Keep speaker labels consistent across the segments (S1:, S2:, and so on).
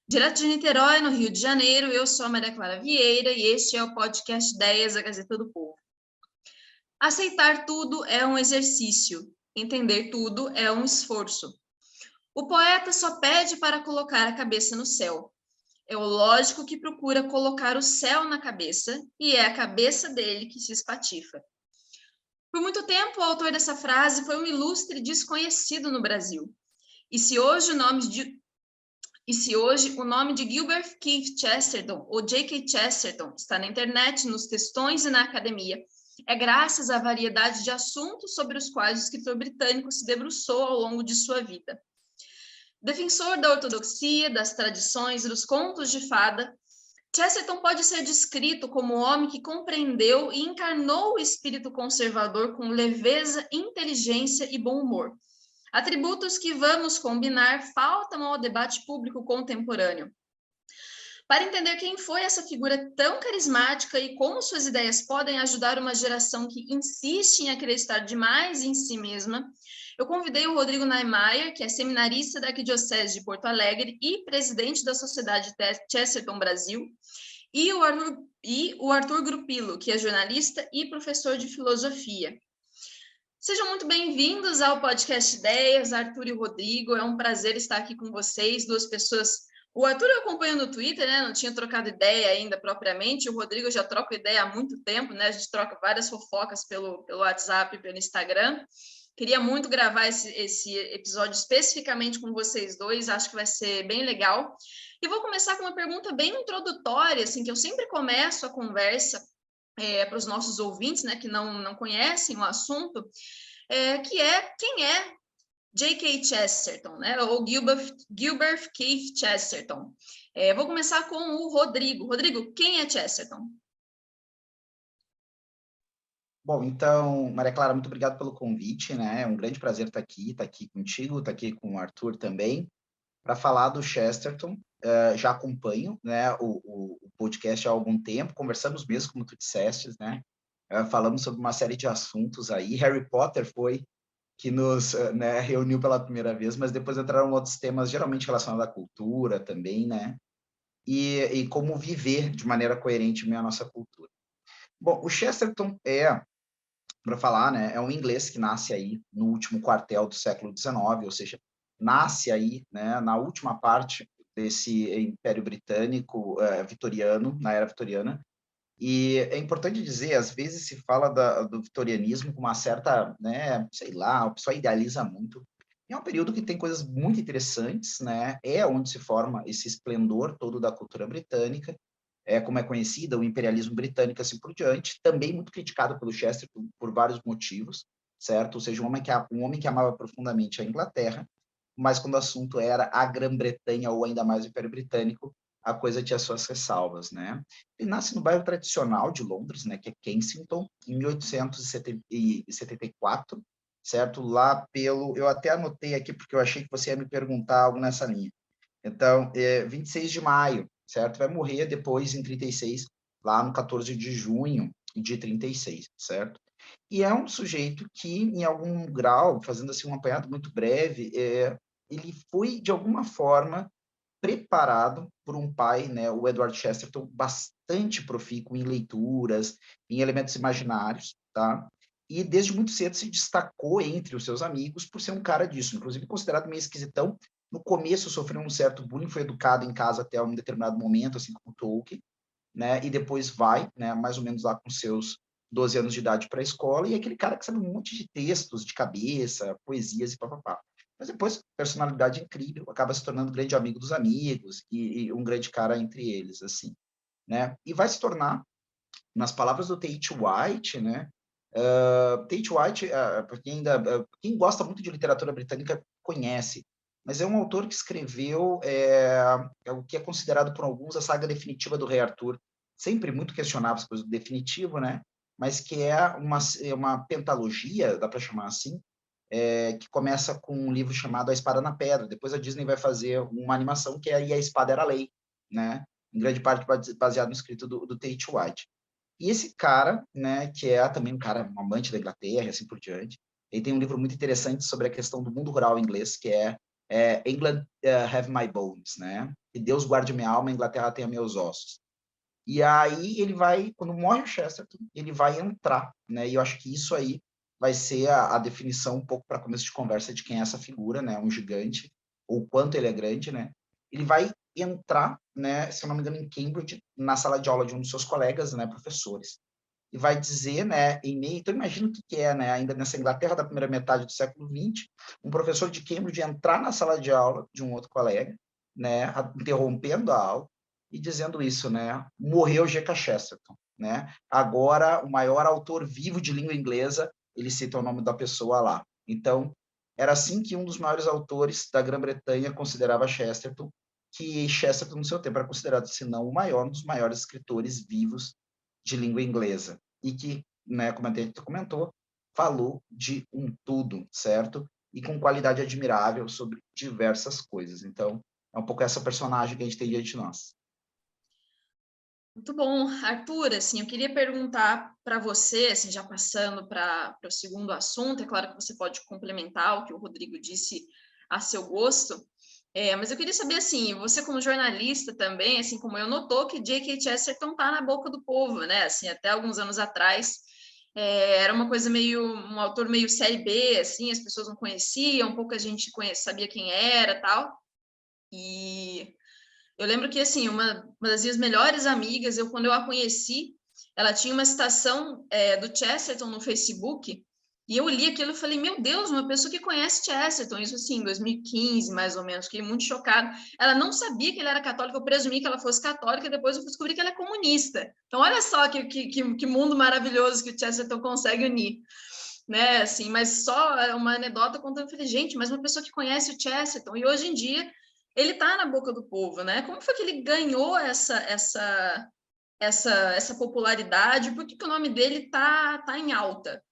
S1: Direto de Niterói, no Rio de Janeiro, eu sou a Maria Clara Vieira e este é o podcast Ideias da Gazeta do Povo. Aceitar tudo é um exercício, entender tudo é um esforço. O poeta só pede para colocar a cabeça no céu. É o lógico que procura colocar o céu na cabeça e é a cabeça dele que se espatifa. Por muito tempo, o autor dessa frase foi um ilustre desconhecido no Brasil. E se hoje o nome de Gilbert Keith Chesterton, ou J.K. Chesterton, está na internet, nos textões e na academia, é graças à variedade de assuntos sobre os quais o escritor britânico se debruçou ao longo de sua vida. Defensor da ortodoxia, das tradições e dos contos de fada, Chesterton pode ser descrito como um homem que compreendeu e encarnou o espírito conservador com leveza, inteligência e bom humor. Atributos que, vamos combinar, faltam ao debate público contemporâneo. Para entender quem foi essa figura tão carismática e como suas ideias podem ajudar uma geração que insiste em acreditar demais em si mesma, eu convidei o Rodrigo Niemeyer, que é seminarista da Arquidiocese de Porto Alegre e presidente da Sociedade Chesterton Brasil, e o Arthur Grupilo, que é jornalista e professor de filosofia. Sejam muito bem-vindos ao podcast Ideias, Arthur e Rodrigo. É um prazer estar aqui com vocês, duas pessoas. O Arthur eu acompanho no Twitter, né? Não tinha trocado ideia ainda propriamente. O Rodrigo eu já troco ideia há muito tempo, né? A gente troca várias fofocas pelo WhatsApp e pelo Instagram. Queria muito gravar esse episódio especificamente com vocês dois, acho que vai ser bem legal. E vou começar com uma pergunta bem introdutória, assim, que eu sempre começo a conversa para os nossos ouvintes, né, que não conhecem o assunto, que é quem é J.K. Chesterton, né, ou Gilbert Keith Chesterton. Vou começar com o Rodrigo. Rodrigo, quem é Chesterton?
S2: Bom, então, Maria Clara, muito obrigado pelo convite, né? É um grande prazer estar aqui contigo, estar aqui com o Arthur também, para falar do Chesterton. Já acompanho, né, o podcast há algum tempo, conversamos mesmo, como tu disseste, né? Falamos sobre uma série de assuntos aí. Harry Potter foi que nos né, reuniu pela primeira vez, mas depois entraram outros temas, geralmente relacionados à cultura também, né? E como viver de maneira coerente a nossa cultura. Bom, o Chesterton para falar, né, é um inglês que nasce aí no último quartel do século XIX, ou seja, nasce aí, né, na última parte desse Império Britânico vitoriano, na era vitoriana. E é importante dizer, às vezes se fala do vitorianismo com uma certa, né, sei lá, a pessoa idealiza muito. É um período que tem coisas muito interessantes, né? É onde se forma esse esplendor todo da cultura britânica, como é conhecida, o imperialismo britânico, assim por diante, também muito criticado pelo Chesterton por vários motivos, certo? Ou seja, um homem que amava profundamente a Inglaterra, mas quando o assunto era a Grã-Bretanha ou ainda mais o Império Britânico, a coisa tinha suas ressalvas, né? Ele nasce no bairro tradicional de Londres, né, que é Kensington, em 1874, certo? Lá pelo... Eu até anotei aqui porque eu achei que você ia me perguntar algo nessa linha. Então, 26 de maio, certo? Vai morrer depois, em 36, lá no 14 de junho de 36, certo? E é um sujeito que, em algum grau, fazendo assim um apanhado muito breve, ele foi, de alguma forma, preparado por um pai, né, o Edward Chesterton, bastante profícuo em leituras, em elementos imaginários, tá? E desde muito cedo se destacou entre os seus amigos por ser um cara disso, inclusive considerado meio esquisitão. No começo sofreu um certo bullying, foi educado em casa até um determinado momento, assim como Tolkien, né? E depois vai, né, mais ou menos lá com seus 12 anos de idade para a escola, e é aquele cara que sabe um monte de textos de cabeça, poesias e papapá. Mas depois, personalidade incrível, acaba se tornando grande amigo dos amigos e um grande cara entre eles, assim, né? E vai se tornar, nas palavras do Tate White, né? Tate White, quem gosta muito de literatura britânica conhece, mas é um autor que escreveu o que é considerado por alguns a saga definitiva do Rei Arthur, sempre muito questionável essa coisa do definitivo, né? Mas que é uma pentalogia, dá para chamar assim, que começa com um livro chamado A Espada na Pedra. Depois a Disney vai fazer uma animação que é E a Espada Era a Lei, né? Em grande parte baseado no escrito do Tate White. E esse cara, né, que é também um cara, um amante da Inglaterra e assim por diante, ele tem um livro muito interessante sobre a questão do mundo rural inglês, que é England Have My Bones, né? que Deus guarde minha alma, a Inglaterra tenha meus ossos. E aí ele vai, quando morre o Chesterton, ele vai entrar, né? E eu acho que isso aí vai ser a definição um pouco para começo de conversa de quem é essa figura, né? Um gigante, ou quanto ele é grande, né? Ele vai entrar, né, se eu não me engano, em Cambridge, na sala de aula de um dos seus colegas, né, professores. E vai dizer, né, em meio... Então, imagina o que é, né, ainda nessa Inglaterra da primeira metade do século XX, um professor de Cambridge entrar na sala de aula de um outro colega, né, interrompendo a aula e dizendo isso, né, morreu G.K. Chesterton, né? Agora, o maior autor vivo de língua inglesa, ele cita o nome da pessoa lá. Então, era assim que um dos maiores autores da Grã-Bretanha considerava Chesterton, que Chesterton, no seu tempo, era considerado, se não o maior, um dos maiores escritores vivos de língua inglesa. E que, né, como a gente comentou, falou de um tudo, certo? E com qualidade admirável sobre diversas coisas. Então, é um pouco essa personagem que a gente tem diante de nós.
S1: Muito bom, Arthur, assim, eu queria perguntar para você, assim, já passando para o segundo assunto, é claro que você pode complementar o que o Rodrigo disse a seu gosto, mas eu queria saber, assim, você como jornalista também, assim como eu, notou que J.K. Chesterton está na boca do povo, né, assim, até alguns anos atrás, era uma coisa meio, um autor meio série B, assim, as pessoas não conheciam, pouca gente sabia quem era, tal, e eu lembro que, assim, uma das minhas melhores amigas, quando eu a conheci, ela tinha uma citação do Chesterton no Facebook, e eu li aquilo e falei, meu Deus, uma pessoa que conhece Chesterton, isso assim, em 2015, mais ou menos, fiquei muito chocada. Ela não sabia que ele era católico, eu presumi que ela fosse católica, e depois eu descobri que ela é comunista. Então, olha só que mundo maravilhoso que o Chesterton consegue unir. Né, assim, mas só uma anedota contando, eu falei, gente, mas uma pessoa que conhece o Chesterton, e hoje em dia ele está na boca do povo, né? Como foi que ele ganhou essa popularidade? Por que, que o nome dele tá em alta?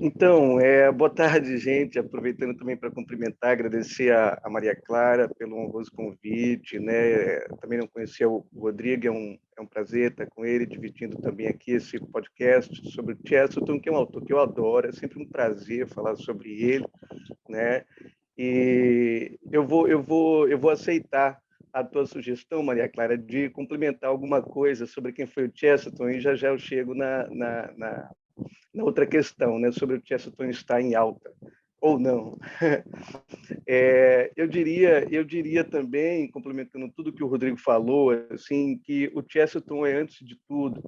S3: Então, boa tarde, gente. Aproveitando também para cumprimentar, agradecer a Maria Clara pelo honroso convite, né? Também não conhecia o Rodrigo, é um prazer estar com ele, dividindo também aqui esse podcast sobre o Chesterton, que é um autor que eu adoro, é sempre um prazer falar sobre ele, né? E eu vou aceitar a tua sugestão, Maria Clara, de complementar alguma coisa sobre quem foi o Chesterton, e já eu chego na outra questão, né, sobre o Chesterton estar em alta ou não. Eu diria também, complementando tudo que o Rodrigo falou, assim, que o Chesterton é, antes de tudo,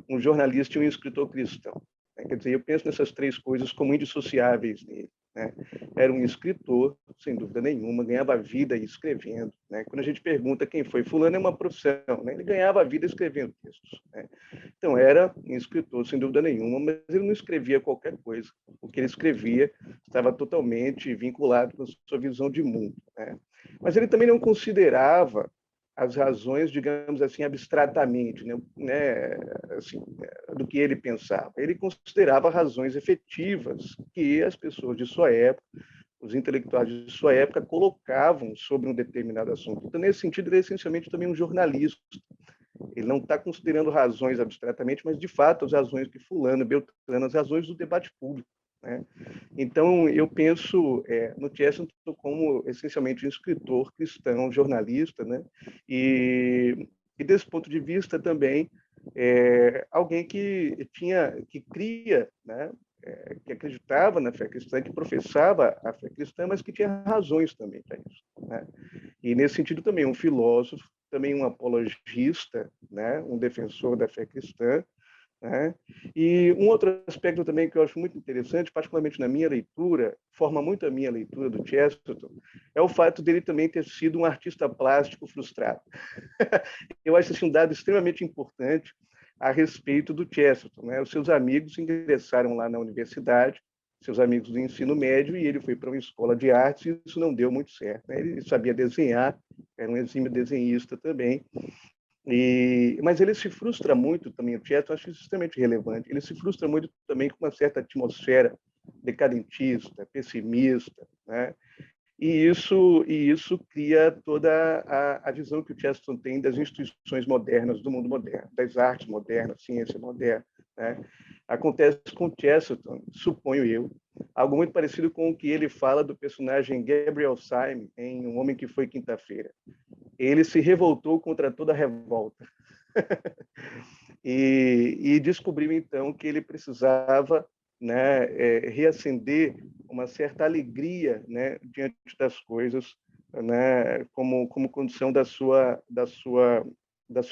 S3: um jornalista e um escritor cristão. Quer dizer, eu penso nessas três coisas como indissociáveis nele. Né? Era um escritor, sem dúvida nenhuma, ganhava a vida escrevendo. Né? Quando a gente pergunta quem foi, fulano é uma profissão, né? Ele ganhava a vida escrevendo textos. Né? Então, era um escritor, sem dúvida nenhuma, mas ele não escrevia qualquer coisa. O que ele escrevia estava totalmente vinculado com a sua visão de mundo. Né? Mas ele também não considerava as razões, digamos assim, abstratamente, né, assim, do que ele pensava. Ele considerava razões efetivas que as pessoas de sua época, os intelectuais de sua época, colocavam sobre um determinado assunto. Então, nesse sentido, ele é essencialmente também um jornalista. Ele não está considerando razões abstratamente, mas, de fato, as razões que fulano, beltrano, as razões do debate público. Né? Então, eu penso no Chesterton como, essencialmente, um escritor cristão, jornalista, né? E desse ponto de vista também, alguém que cria, né? Que acreditava na fé cristã, que professava a fé cristã, mas que tinha razões também para isso. Né? E, nesse sentido, também um filósofo, também um apologista, né? Um defensor da fé cristã. Né? E um outro aspecto também que eu acho muito interessante, particularmente na minha leitura, forma muito a minha leitura do Chesterton, é o fato dele também ter sido um artista plástico frustrado. Eu acho esse um dado extremamente importante a respeito do Chesterton. Né? Os seus amigos ingressaram lá na universidade, seus amigos do ensino médio, e ele foi para uma escola de artes, e isso não deu muito certo. Né? Ele sabia desenhar, era um exímio desenhista também, mas ele se frustra muito também, o Chesterton, acho isso extremamente relevante, ele se frustra muito também com uma certa atmosfera decadentista, pessimista, né? E isso cria toda a visão que o Chesterton tem das instituições modernas, do mundo moderno, das artes modernas, ciência moderna. Né? Acontece com Chesterton, suponho eu, algo muito parecido com o que ele fala do personagem Gabriel Syme em Um Homem que Foi Quinta-feira. Ele se revoltou contra toda a revolta e descobriu então que ele precisava, né, reacender uma certa alegria, né, diante das coisas, né, como condição da sua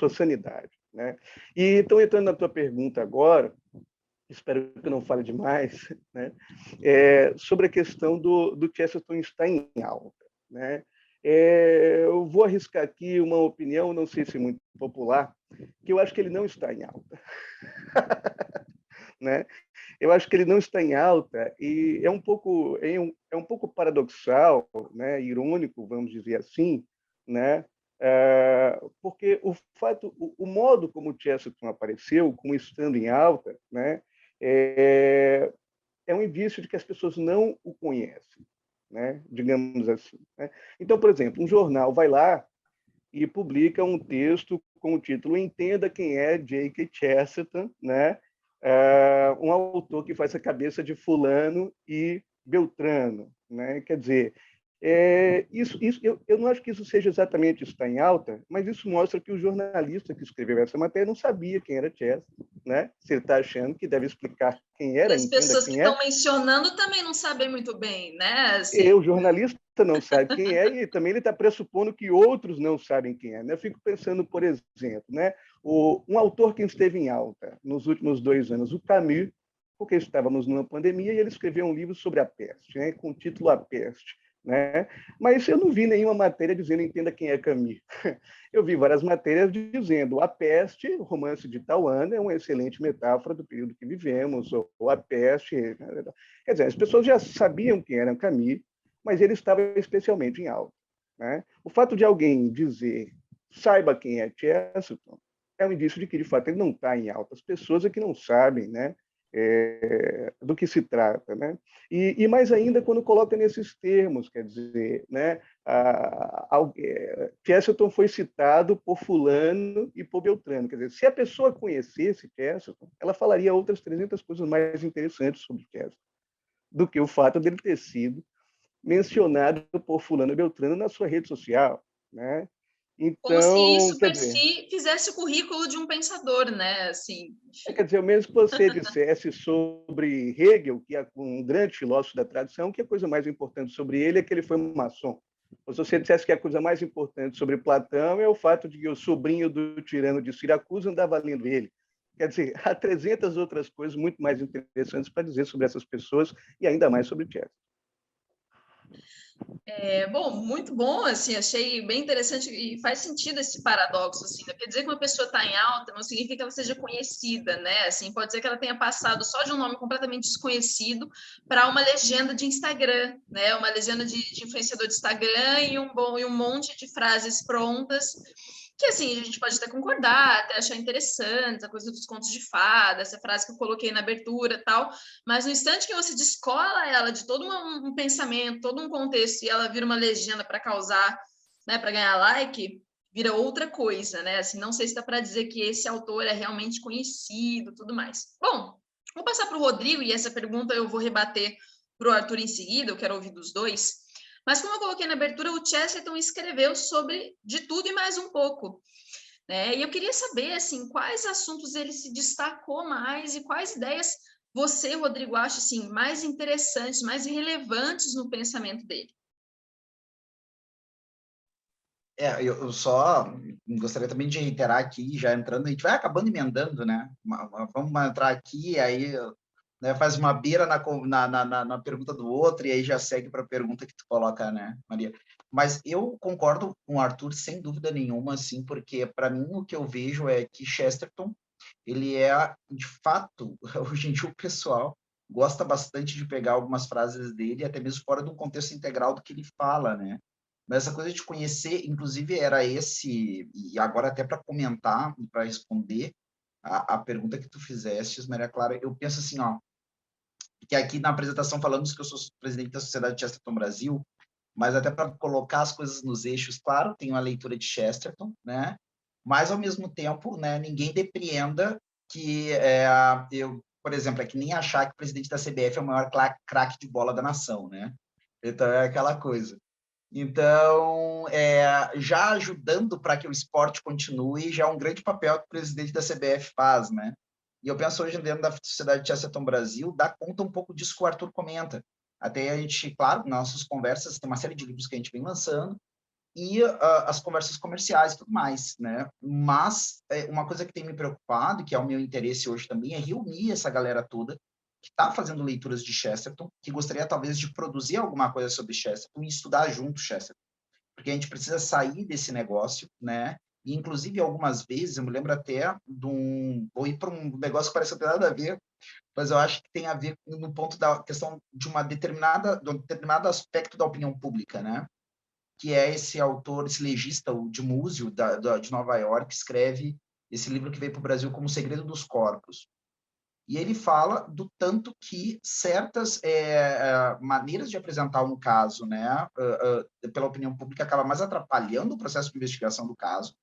S3: sanidade, né? E então, entrando na tua pergunta agora, espero que eu não fale demais, né? Sobre a questão do Chesterton estar em alta, né? Eu vou arriscar aqui uma opinião, não sei se muito popular, que eu acho que ele não está em alta. Né? Eu acho que ele não está em alta e é um pouco paradoxal, né? Irônico, vamos dizer assim, né? Porque o modo como o Chesterton apareceu, como estando em alta, né? É um indício de que as pessoas não o conhecem, né? Digamos assim, né? Então, por exemplo, um jornal vai lá e publica um texto com o título Entenda quem é J.K. Chesterton, né? Um autor que faz a cabeça de fulano e Beltrano, né? Quer dizer, eu não acho que isso seja exatamente estar em alta, mas isso mostra que o jornalista que escreveu essa matéria não sabia quem era Chesterton, né? Se ele está achando que deve explicar quem
S1: E
S3: era,
S1: as
S3: entenda
S1: pessoas que
S3: quem é.
S1: estão mencionando também não sabem muito bem, né?
S3: E
S1: Assim,
S3: o jornalista não sabe quem é e também ele está pressupondo que outros não sabem quem é, né? Eu fico pensando, por exemplo, né? Um autor que esteve em alta nos últimos 2 anos, o Camus, porque estávamos numa pandemia e ele escreveu um livro sobre a peste, né? Com o título A Peste, né? Mas eu não vi nenhuma matéria dizendo entenda quem é Camus. Eu vi várias matérias dizendo A Peste, o romance de tal ano, é uma excelente metáfora do período que vivemos, ou A Peste. Quer dizer, as pessoas já sabiam quem era Camus, mas ele estava especialmente em alta, né? O fato de alguém dizer saiba quem é Chesterton é um indício de que, de fato, ele não está em alta. As pessoas é que não sabem, né? Do que se trata, né? E mais ainda quando coloca nesses termos, quer dizer, né? Chesterton foi citado por fulano e por Beltrano, quer dizer, se a pessoa conhecesse Chesterton, ela falaria outras 300 coisas mais interessantes sobre Chesterton do que o fato dele ter sido mencionado por fulano e Beltrano na sua rede social, né?
S1: como se
S3: Então,
S1: isso
S3: quer
S1: per
S3: dizer,
S1: si fizesse o currículo de um pensador, né? Assim,
S3: quer dizer, mesmo que você dissesse sobre Hegel, que é um grande filósofo da tradição, que a coisa mais importante sobre ele é que ele foi maçom. Ou se você dissesse que a coisa mais importante sobre Platão é o fato de que o sobrinho do tirano de Siracusa andava lendo ele. Quer dizer, há 300 outras coisas muito mais interessantes para dizer sobre essas pessoas e ainda mais sobre Chesterton.
S1: bom, muito bom, assim, achei bem interessante e faz sentido esse paradoxo, assim, né? Quer dizer que uma pessoa está em alta não significa que ela seja conhecida, né? Assim, pode ser que ela tenha passado só de um nome completamente desconhecido para uma legenda de Instagram, né? Uma legenda de influenciador de Instagram e um monte de frases prontas que, assim, a gente pode até concordar, até achar interessante, a coisa dos contos de fada, essa frase que eu coloquei na abertura e tal, mas no instante que você descola ela de todo um pensamento, todo um contexto, e ela vira uma legenda para causar, né, para ganhar like, vira outra coisa, né? Assim, não sei se dá para dizer que esse autor é realmente conhecido, tudo mais. Bom, vou passar para o Rodrigo, e essa pergunta eu vou rebater para o Arthur em seguida, eu quero ouvir dos dois. Mas como eu coloquei na abertura, o Chesterton escreveu sobre de tudo e mais um pouco. E eu queria saber, assim, quais assuntos ele se destacou mais e quais ideias você, Rodrigo, acha, assim, mais interessantes, mais relevantes no pensamento dele.
S2: Eu só gostaria também de reiterar aqui, já entrando, a gente vai acabando emendando, né? Vamos entrar aqui, aí, né, faz uma beira na pergunta do outro, e aí já segue para a pergunta que tu coloca, né, Maria? Mas eu concordo com o Arthur, sem dúvida nenhuma, assim, porque, para mim, o que eu vejo é que Chesterton, ele é, de fato, hoje em dia o pessoal gosta bastante de pegar algumas frases dele, até mesmo fora do contexto integral do que ele fala, né? Mas essa coisa de conhecer, inclusive, era esse, e agora até para comentar, para responder a pergunta que tu fizeste, Maria Clara, eu penso assim, ó, que aqui na apresentação falamos que eu sou presidente da Sociedade Chesterton Brasil, mas até para colocar as coisas nos eixos, claro, tem uma leitura de Chesterton, né? Mas, ao mesmo tempo, né, ninguém depreenda que eu por exemplo, é que nem achar que o presidente da CBF é o maior craque de bola da nação, né? Então, é aquela coisa. Então, já ajudando para que o esporte continue, já é um grande papel que o presidente da CBF faz, né? E eu penso hoje dentro da Sociedade Chesterton Brasil, dá conta um pouco disso que o Arthur comenta. Até a gente, claro, nas nossas conversas, tem uma série de livros que a gente vem lançando, e as conversas comerciais e tudo mais, né? Mas uma coisa que tem me preocupado, que é o meu interesse hoje também, é reunir essa galera toda que está fazendo leituras de Chesterton, que gostaria talvez de produzir alguma coisa sobre Chesterton e estudar junto Chesterton, porque a gente precisa sair desse negócio, né? E, inclusive, algumas vezes, eu me lembro até de vou ir para um negócio que parece não ter nada a ver, mas eu acho que tem a ver no ponto da questão de de um determinado aspecto da opinião pública, né? Que é esse autor, esse legista, o de Múzio, de Nova York, escreve esse livro que veio para o Brasil como O Segredo dos Corpos. E ele fala do tanto que certas maneiras de apresentar um caso, né, pela opinião pública, acaba mais atrapalhando o processo de investigação do caso,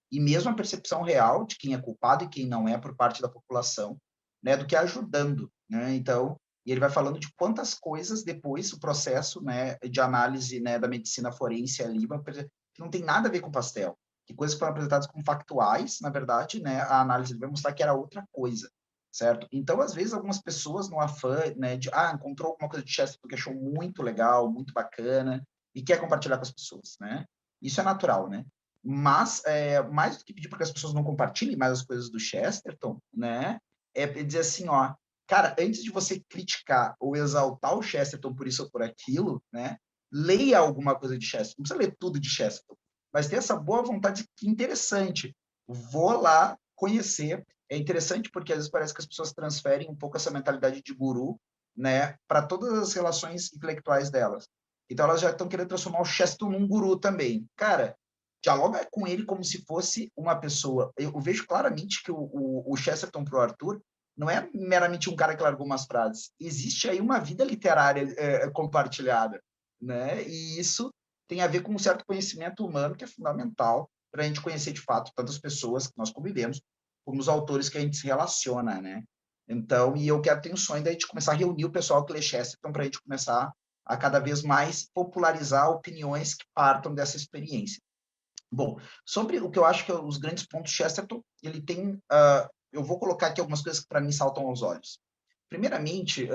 S2: e mesmo a percepção real de quem é culpado e quem não é por parte da população, né, do que ajudando, né? Então, e ele vai falando de quantas coisas depois o processo, né, de análise, né, da medicina forense ali, que não tem nada a ver com o pastel, que coisas que foram apresentadas como factuais, na verdade, né, a análise vai mostrar que era outra coisa, certo? Então, às vezes, algumas pessoas no afã, né, de, encontrou alguma coisa de Chesterton que achou muito legal, muito bacana, e quer compartilhar com as pessoas, né? Isso é natural, né? Mas, mais do que pedir para que as pessoas não compartilhem mais as coisas do Chesterton, né, é dizer assim, ó, cara, antes de você criticar ou exaltar o Chesterton por isso ou por aquilo, né, leia alguma coisa de Chesterton. Não precisa ler tudo de Chesterton, mas ter essa boa vontade que interessante. Vou lá conhecer. É interessante porque às vezes parece que as pessoas transferem um pouco essa mentalidade de guru, né, para todas as relações intelectuais delas. Então elas já estão querendo transformar o Chesterton num guru também. Cara, dialoga com ele como se fosse uma pessoa. Eu vejo claramente que o Chesterton para o Arthur não é meramente um cara que largou umas frases. Existe aí uma vida literária compartilhada, né? E isso tem a ver com um certo conhecimento humano que é fundamental para a gente conhecer de fato tantas pessoas que nós convivemos, como os autores que a gente se relaciona, né? Então, e eu tenho o sonho da gente começar a reunir o pessoal que lê Chesterton para a gente começar a cada vez mais popularizar opiniões que partam dessa experiência. Bom, sobre o que eu acho que os grandes pontos Chesterton, ele tem, eu vou colocar aqui algumas coisas que para mim saltam aos olhos. Primeiramente,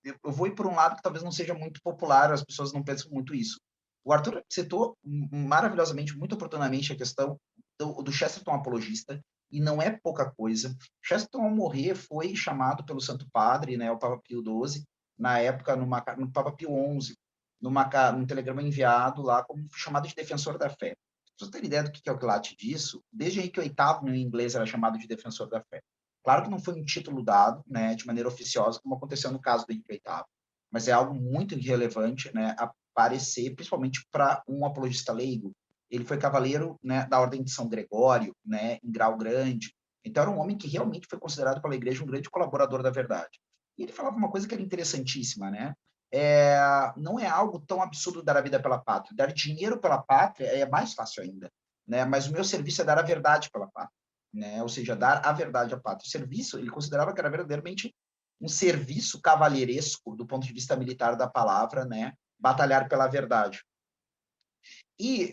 S2: eu vou ir por um lado que talvez não seja muito popular, as pessoas não pensam muito isso. O Arthur citou maravilhosamente, muito oportunamente, a questão do Chesterton apologista, e não é pouca coisa. Chesterton, ao morrer, foi chamado pelo Santo Padre, né, o Papa Pio XII, na época, no Papa Pio XI, num telegrama enviado lá, como chamado de defensor da fé. Para você ter ideia do que é o quilate disso, desde Henrique VIII, no inglês, era chamado de defensor da fé. Claro que não foi um título dado, né, de maneira oficiosa, como aconteceu no caso do Henrique VIII, mas é algo muito relevante, né, aparecer, principalmente para um apologista leigo. Ele foi cavaleiro, né, da Ordem de São Gregório, né, em grau grande. Então, era um homem que realmente foi considerado pela Igreja um grande colaborador da verdade. E ele falava uma coisa que era interessantíssima, né? Não é algo tão absurdo dar a vida pela pátria. Dar dinheiro pela pátria é mais fácil ainda, né? Mas o meu serviço é dar a verdade pela pátria, né? Ou seja, dar a verdade à pátria. O serviço, ele considerava que era verdadeiramente um serviço cavalheiresco do ponto de vista militar da palavra, né? Batalhar pela verdade. E,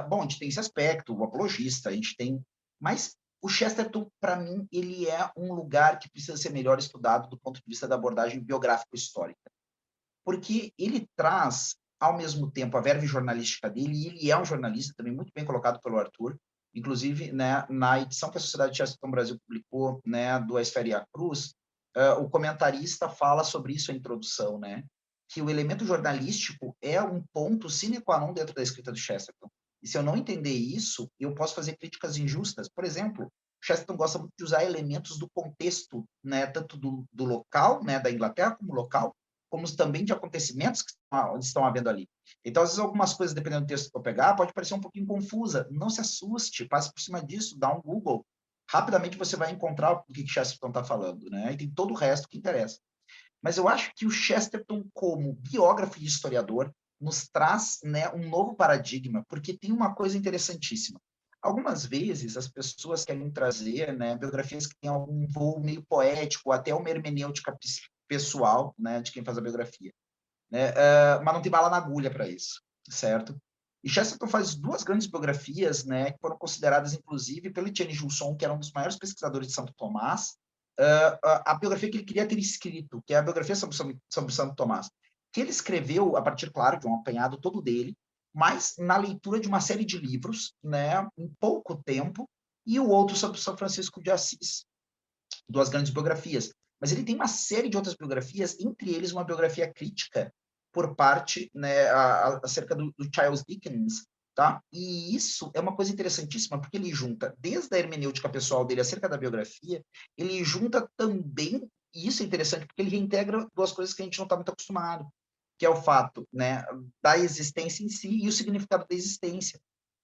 S2: bom, a gente tem esse aspecto, o apologista, a gente tem... Mas o Chesterton, para mim, ele é um lugar que precisa ser melhor estudado do ponto de vista da abordagem biográfico-histórica. Porque ele traz, ao mesmo tempo, a verve jornalística dele, e ele é um jornalista também muito bem colocado pelo Arthur, inclusive, né, na edição que a Sociedade Chesterton Brasil publicou, né, do A Esfera e a Cruz, o comentarista fala sobre isso, a introdução, né, que o elemento jornalístico é um ponto sine qua non dentro da escrita do Chesterton. E se eu não entender isso, eu posso fazer críticas injustas. Por exemplo, Chesterton gosta muito de usar elementos do contexto, né, tanto do local, né, da Inglaterra como local, como também de acontecimentos que estão havendo ali. Então, às vezes, algumas coisas, dependendo do texto que eu pegar, pode parecer um pouquinho confusa. Não se assuste, passe por cima disso, dá um Google. Rapidamente você vai encontrar o que Chesterton está falando, né? E tem todo o resto que interessa. Mas eu acho que o Chesterton, como biógrafo e historiador, nos traz, né, um novo paradigma, porque tem uma coisa interessantíssima. Algumas vezes as pessoas querem trazer, né, biografias que têm algum voo meio poético, até uma hermenêutica pessoal, né, de quem faz a biografia, né, mas não tem bala na agulha para isso, certo? E Chesterton faz duas grandes biografias, né, que foram consideradas, inclusive, pelo Etienne Gilson, que era um dos maiores pesquisadores de Santo Tomás, a biografia que ele queria ter escrito, que é a biografia sobre Santo Tomás, que ele escreveu a partir, claro, de um apanhado todo dele, mas na leitura de uma série de livros, né, em pouco tempo, e o outro sobre São Francisco de Assis, duas grandes biografias. Mas ele tem uma série de outras biografias, entre eles uma biografia crítica por parte, né, acerca do Charles Dickens, tá? E isso é uma coisa interessantíssima, porque ele junta, desde a hermenêutica pessoal dele acerca da biografia, ele junta também, e isso é interessante, porque ele reintegra duas coisas que a gente não está muito acostumado, que é o fato, né, da existência em si e o significado da existência.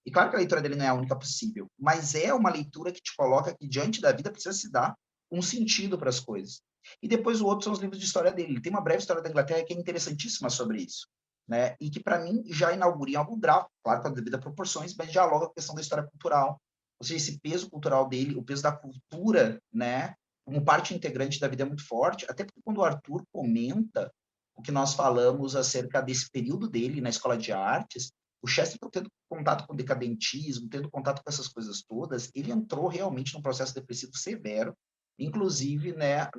S2: E claro que a leitura dele não é a única possível, mas é uma leitura que te coloca que diante da vida precisa se dar um sentido para as coisas. E depois o outro são os livros de história dele. Ele tem uma breve história da Inglaterra que é interessantíssima sobre isso, né? E que, para mim, já inaugura em algum grau, claro, com a devida proporções, mas dialoga com a questão da história cultural. Ou seja, esse peso cultural dele, o peso da cultura, né, como parte integrante da vida é muito forte, até porque quando o Arthur comenta o que nós falamos acerca desse período dele na escola de artes, o Chesterton tendo contato com o decadentismo, tendo contato com essas coisas todas, ele entrou realmente num processo depressivo severo, inclusive, né,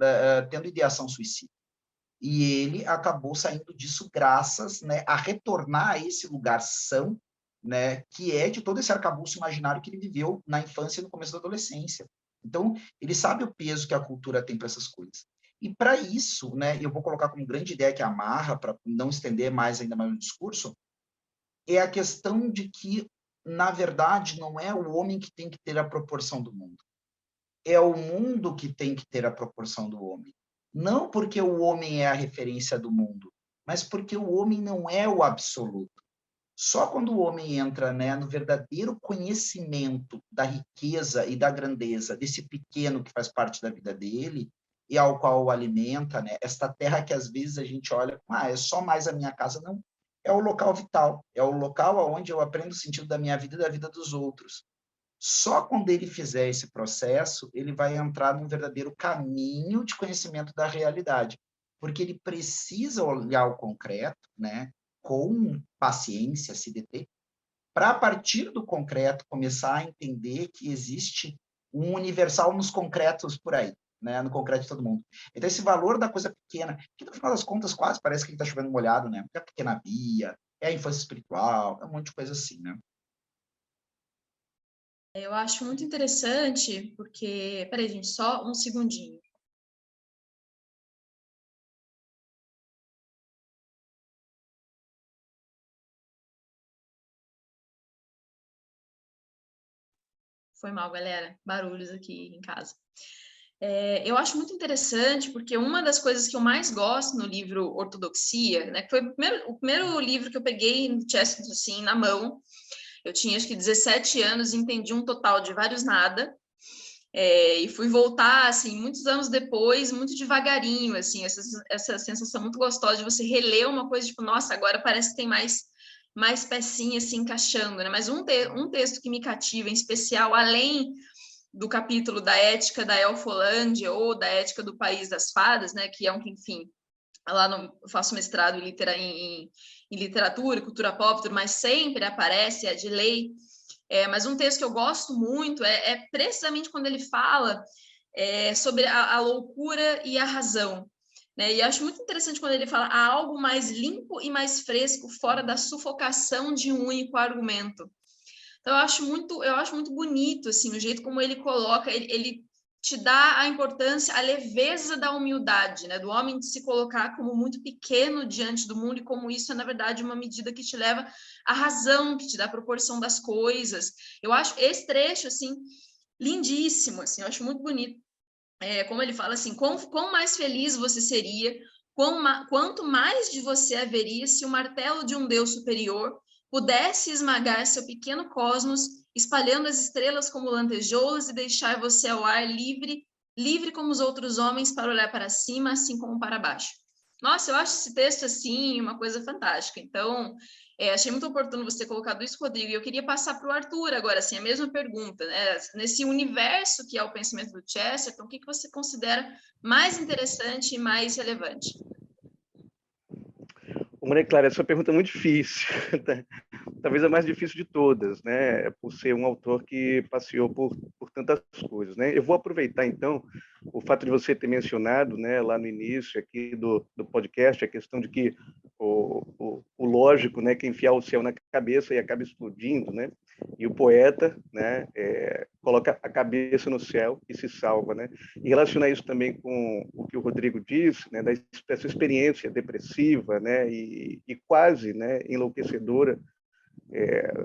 S2: tendo ideação suicida. E ele acabou saindo disso graças, né, a retornar a esse lugar são, né, que é de todo esse arcabouço imaginário que ele viveu na infância e no começo da adolescência. Então, ele sabe o peso que a cultura tem para essas coisas. E para isso, né, eu vou colocar como grande ideia que amarra, para não estender mais ainda mais o discurso, é a questão de que, na verdade, não é o homem que tem que ter a proporção do mundo. É o mundo que tem que ter a proporção do homem. Não porque o homem é a referência do mundo, mas porque o homem não é o absoluto. Só quando o homem entra, né, no verdadeiro conhecimento da riqueza e da grandeza desse pequeno que faz parte da vida dele e ao qual o alimenta, né, esta terra que às vezes a gente olha, é só mais a minha casa, não. É o local vital, é o local onde eu aprendo o sentido da minha vida e da vida dos outros. Só quando ele fizer esse processo, ele vai entrar num verdadeiro caminho de conhecimento da realidade, porque ele precisa olhar o concreto, né, com paciência, se deter, para, a partir do concreto, começar a entender que existe um universal nos concretos por aí, né, no concreto de todo mundo. Então, esse valor da coisa pequena, que no final das contas quase parece que está chovendo molhado, né? É a pequena Bia, é a infância espiritual, é um monte de coisa assim, né?
S1: Eu acho muito interessante, porque... Peraí, gente, só um segundinho. Foi mal, galera. Barulhos aqui em casa. Eu acho muito interessante, porque uma das coisas que eu mais gosto no livro Ortodoxia, né, que foi o primeiro livro que eu peguei no Chesterton, assim, na mão. Eu tinha, acho que, 17 anos e entendi um total de vários nada. E fui voltar, assim, muitos anos depois, muito devagarinho, assim, essa sensação muito gostosa de você reler uma coisa, tipo, nossa, agora parece que tem mais pecinhas se encaixando, né? Mas um texto que me cativa, em especial, além do capítulo da ética da Elfolândia ou da ética do País das Fadas, né? Que é um que, enfim, eu faço mestrado em literatura e cultura pop, mas sempre aparece, é de lei. Mas um texto que eu gosto muito é precisamente quando ele fala sobre a loucura e a razão. Né? E acho muito interessante quando ele fala há algo mais limpo e mais fresco fora da sufocação de um único argumento. Então, eu acho muito bonito assim, o jeito como ele coloca, ele te dá a importância, a leveza da humildade, né? Do homem de se colocar como muito pequeno diante do mundo e como isso é, na verdade, uma medida que te leva à razão, que te dá a proporção das coisas. Eu acho esse trecho, assim, lindíssimo, assim, eu acho muito bonito. Como ele fala assim, quão mais feliz você seria, quanto mais de você haveria se o martelo de um Deus superior pudesse esmagar seu pequeno cosmos, espalhando as estrelas como lantejoulas e deixar você ao ar livre como os outros homens para olhar para cima, assim como para baixo. Nossa, eu acho esse texto, assim, uma coisa fantástica. Então, Achei muito oportuno você colocar isso, Rodrigo, e eu queria passar para o Arthur agora, assim, a mesma pergunta, né? Nesse universo que é o pensamento do Chesterton, o que você considera mais interessante e mais relevante?
S3: Maria Clara, essa pergunta é muito difícil, talvez a mais difícil de todas, né? Por ser um autor que passeou por tantas coisas, né? Eu vou aproveitar, então, o fato de você ter mencionado, né, lá no início aqui do podcast, a questão de que o lógico, né, que enfiar o céu na cabeça e acaba explodindo, né? E o poeta, né, coloca a cabeça no céu e se salva, né? E relacionar isso também com o que o Rodrigo disse, né, dessa experiência depressiva, né, e quase, né, enlouquecedora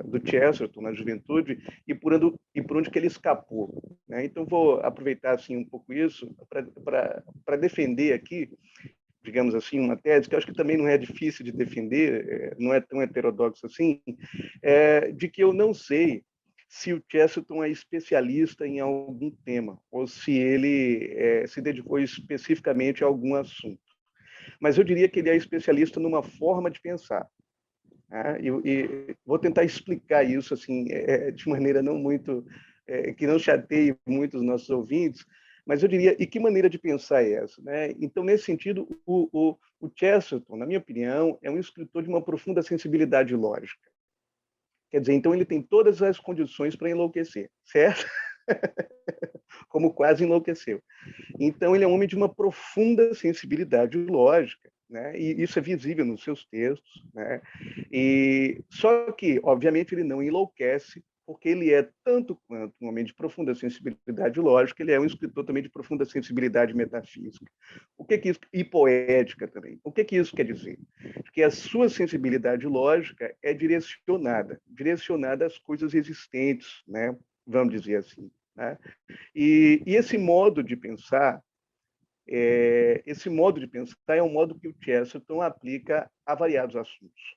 S3: do Chesterton na juventude e por onde que ele escapou, né? Então vou aproveitar assim um pouco isso para defender aqui, digamos assim, uma tese que eu acho que também não é difícil de defender, não é tão heterodoxo assim, de que eu não sei se o Chesterton é especialista em algum tema ou se ele se dedicou especificamente a algum assunto. Mas eu diria que ele é especialista numa forma de pensar. E vou tentar explicar isso assim de maneira não muito que não chateie muito os nossos ouvintes, mas eu diria, e que maneira de pensar é essa, né? Então, nesse sentido, o Chesterton, na minha opinião, é um escritor de uma profunda sensibilidade lógica. Quer dizer, então ele tem todas as condições para enlouquecer, certo? Como quase enlouqueceu. Então, ele é um homem de uma profunda sensibilidade lógica, né? E isso é visível nos seus textos, né? E só que, obviamente, ele não enlouquece, porque ele é tanto quanto um homem de profunda sensibilidade lógica, ele é um escritor também de profunda sensibilidade metafísica. O que isso e poética também? O que isso quer dizer? Que a sua sensibilidade lógica é direcionada às coisas existentes, né? Vamos dizer assim, né? E esse modo de pensar é um modo que o Chesterton aplica a variados assuntos.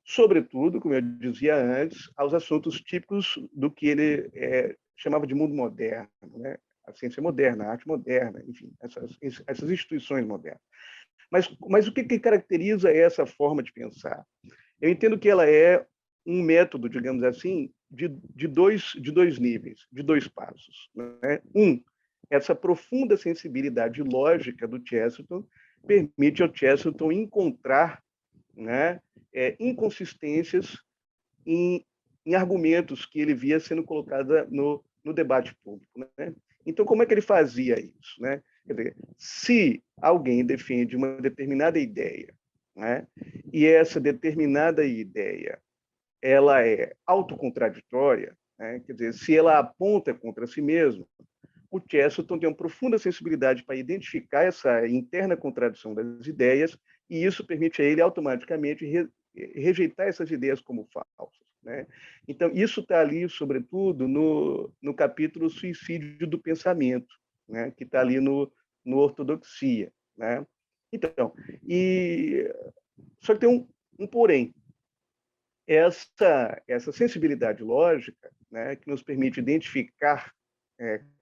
S3: Sobretudo, como eu dizia antes, aos assuntos típicos do que ele chamava de mundo moderno, né? A ciência moderna, a arte moderna, enfim, essas instituições modernas. Mas o que caracteriza essa forma de pensar? Eu entendo que ela é um método, digamos assim, de dois níveis, de dois passos, né? Essa profunda sensibilidade lógica do Chesterton permite ao Chesterton encontrar, né, inconsistências em argumentos que ele via sendo colocados no debate público, né? Então, como é que ele fazia isso, né? Quer dizer, se alguém defende uma determinada ideia, né, e essa determinada ideia ela é autocontraditória, né? Quer dizer, se ela aponta contra si mesma, o Chesterton tem uma profunda sensibilidade para identificar essa interna contradição das ideias, e isso permite a ele automaticamente rejeitar essas ideias como falsas, né? Então, isso está ali, sobretudo, no capítulo Suicídio do Pensamento, né? Que está ali no Ortodoxia, né? Então, só que tem um porém. Essa sensibilidade lógica, né, que nos permite identificar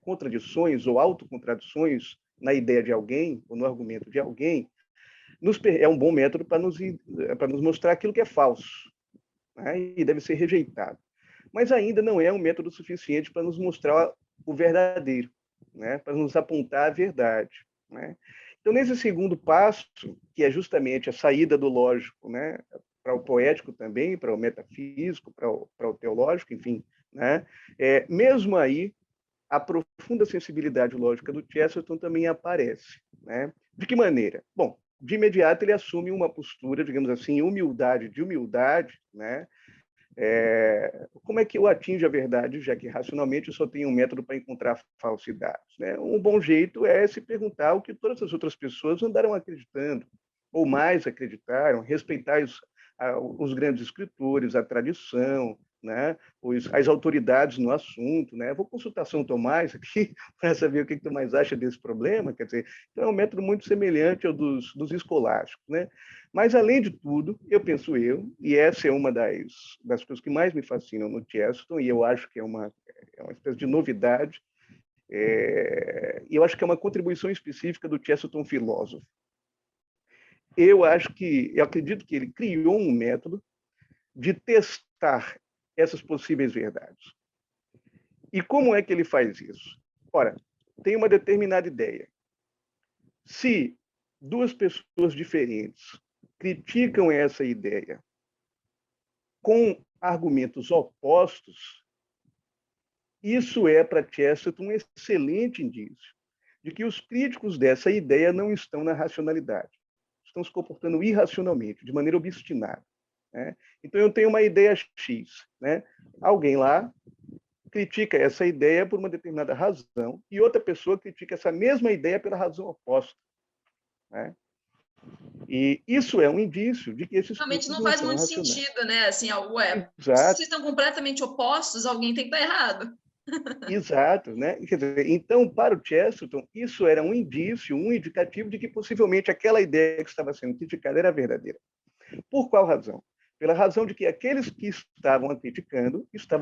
S3: contradições ou autocontradições na ideia de alguém ou no argumento de alguém, é um bom método para nos mostrar aquilo que é falso, né, e deve ser rejeitado. Mas ainda não é um método suficiente para nos mostrar o verdadeiro, né, para nos apontar a verdade, né? Então, nesse segundo passo, que é justamente a saída do lógico, né, para o poético também, para o metafísico, para o teológico, enfim, né? Mesmo aí, a profunda sensibilidade lógica do Chesterton também aparece, né? De que maneira? Bom, de imediato ele assume uma postura, digamos assim, de humildade, né? Como é que eu atinjo a verdade, já que racionalmente eu só tenho um método para encontrar falsidades, né? Um bom jeito é se perguntar o que todas as outras pessoas andaram acreditando, ou mais acreditaram, respeitar os grandes escritores, a tradição, né? As autoridades no assunto, né? Vou consultar São Tomás aqui para saber o que tu mais acha desse problema, quer dizer, então é um método muito semelhante ao dos escolásticos, né? Mas, além de tudo, eu penso e essa é uma das coisas que mais me fascinam no Chesterton, e eu acho que é uma espécie de novidade, e eu acho que é uma contribuição específica do Chesterton filósofo. Eu acredito que ele criou um método de testar essas possíveis verdades. E como é que ele faz isso? Ora, tem uma determinada ideia. Se duas pessoas diferentes criticam essa ideia com argumentos opostos, isso é, para Chesterton, um excelente indício de que os críticos dessa ideia não estão na racionalidade, estão se comportando irracionalmente, de maneira obstinada. Né? Então, eu tenho uma ideia X. Né? Alguém lá critica essa ideia por uma determinada razão e outra pessoa critica essa mesma ideia pela razão oposta. Né? E isso é um indício de que esses
S1: Realmente
S3: críticos
S1: não
S3: não
S1: faz
S3: são
S1: muito
S3: racionais.
S1: sentido, né? Assim, ué, se
S3: Exato.
S1: vocês estão completamente opostos, alguém tem que estar errado.
S3: Exato, né? Quer dizer, então, para o Chesterton, isso era um indício, um indicativo de que possivelmente aquela ideia que estava sendo criticada era verdadeira. Por qual razão? Pela razão de que aqueles que estavam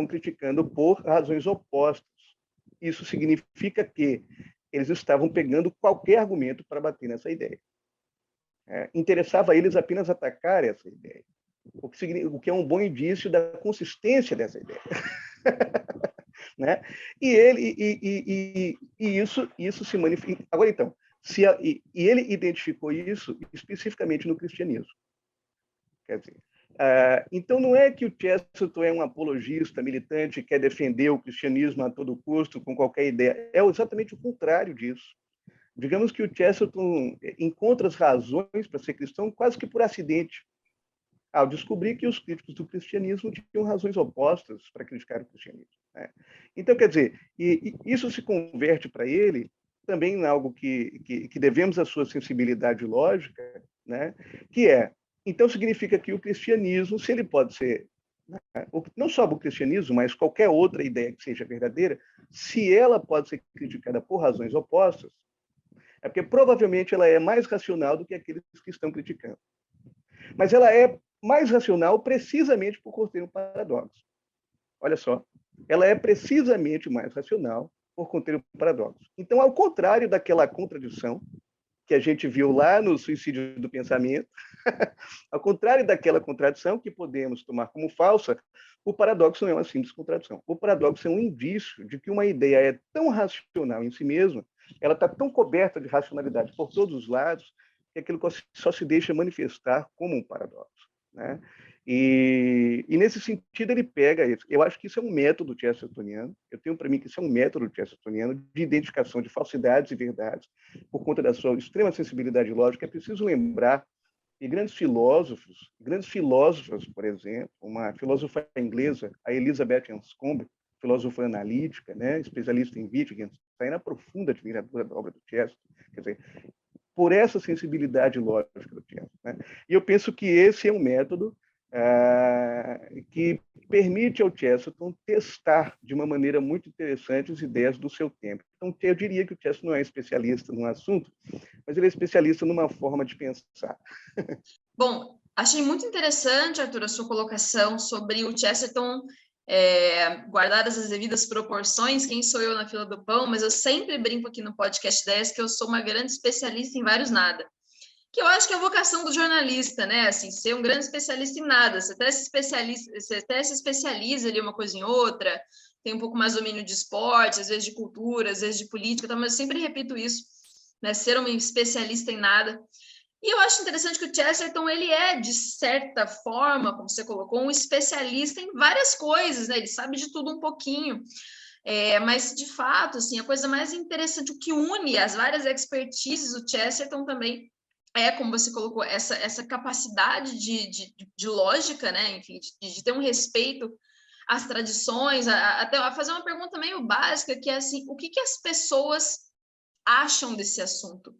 S3: criticando por razões opostas. Isso significa que eles estavam pegando qualquer argumento para bater nessa ideia. Interessava a eles apenas atacar essa ideia, o que é um bom indício da consistência dessa ideia. Né? E isso se manifesta. Agora, então, ele identificou isso especificamente no cristianismo. Quer dizer, então não é que o Chesterton é um apologista, militante, que quer defender o cristianismo a todo custo, com qualquer ideia. É exatamente o contrário disso. Digamos que o Chesterton encontra as razões para ser cristão quase que por acidente, ao descobrir que os críticos do cristianismo tinham razões opostas para criticar o cristianismo. Né? Então, quer dizer, isso se converte para ele também em algo que devemos à sua sensibilidade lógica, né? Que então significa que o cristianismo, se ele pode ser, não só o cristianismo, mas qualquer outra ideia que seja verdadeira, se ela pode ser criticada por razões opostas, é porque provavelmente ela é mais racional do que aqueles que estão criticando. Mas ela é mais racional precisamente por conter um paradoxo. Olha só, ela é precisamente mais racional por conter um paradoxo. Então, ao contrário daquela contradição que a gente viu lá no Suicídio do Pensamento, ao contrário daquela contradição que podemos tomar como falsa, o paradoxo não é uma simples contradição. O paradoxo é um indício de que uma ideia é tão racional em si mesma, ela está tão coberta de racionalidade por todos os lados, que aquilo só se deixa manifestar como um paradoxo. Né? E nesse sentido ele pega isso. Eu acho que isso é um método chestertoniano. Eu tenho para mim que isso é um método chestertoniano de identificação de falsidades e verdades por conta da sua extrema sensibilidade lógica. É preciso lembrar que grandes filósofas, por exemplo, uma filósofa inglesa, a Elizabeth Anscombe, filósofa analítica, né, especialista em Wittgenstein, na profunda admiradora da obra do Chesterton, quer dizer, por essa sensibilidade lógica do Chesterton. Né? E eu penso que esse é um método que permite ao Chesterton testar de uma maneira muito interessante as ideias do seu tempo. Então, eu diria que o Chesterton não é especialista num assunto, mas ele é especialista numa forma de pensar.
S1: Bom, achei muito interessante, Arthur, a sua colocação sobre o Chesterton, guardadas as devidas proporções, quem sou eu na fila do pão, mas eu sempre brinco aqui no podcast 10 que eu sou uma grande especialista em vários nada. Que eu acho que é a vocação do jornalista, né? Assim, ser um grande especialista em nada. Você até se especializa ali uma coisa em outra, tem um pouco mais domínio de esporte, às vezes de cultura, às vezes de política, mas eu sempre repito isso, né? Ser um especialista em nada. E eu acho interessante que o Chesterton, ele é, de certa forma, como você colocou, um especialista em várias coisas, né? Ele sabe de tudo um pouquinho. Mas, de fato, assim, a coisa mais interessante, o que une as várias expertises do Chesterton também como você colocou, essa capacidade de lógica, né? Enfim, de ter um respeito às tradições, até a fazer uma pergunta meio básica, que é assim, o que as pessoas acham desse assunto?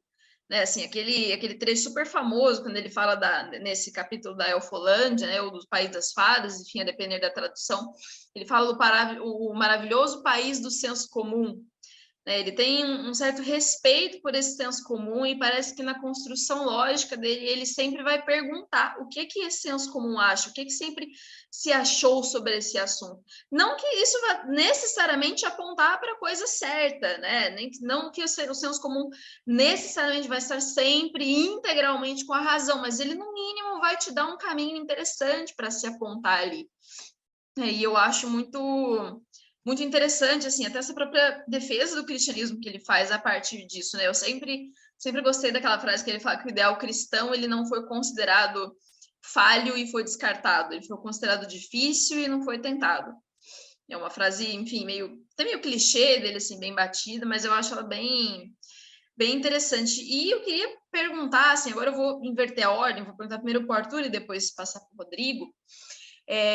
S1: Né? Assim, aquele trecho super famoso, quando ele fala nesse capítulo da Elfolândia, né? Ou do País das Fadas, enfim, a depender da tradução, ele fala o maravilhoso país do senso comum. né? Ele tem um certo respeito por esse senso comum e parece que na construção lógica dele ele sempre vai perguntar o que esse senso comum acha, o que sempre se achou sobre esse assunto. Não que isso vá necessariamente apontar para a coisa certa, né? Não que o senso comum necessariamente vai estar sempre integralmente com a razão, mas ele no mínimo vai te dar um caminho interessante para se apontar ali. E eu acho muito interessante, assim, até essa própria defesa do cristianismo que ele faz a partir disso, né? Eu sempre gostei daquela frase que ele fala que o ideal cristão, ele não foi considerado falho e foi descartado, ele foi considerado difícil e não foi tentado. É uma frase, enfim, até meio clichê dele, assim, bem batida, mas eu acho ela bem interessante. E eu queria perguntar, assim, agora eu vou inverter a ordem, vou perguntar primeiro para o Arthur e depois passar para o Rodrigo.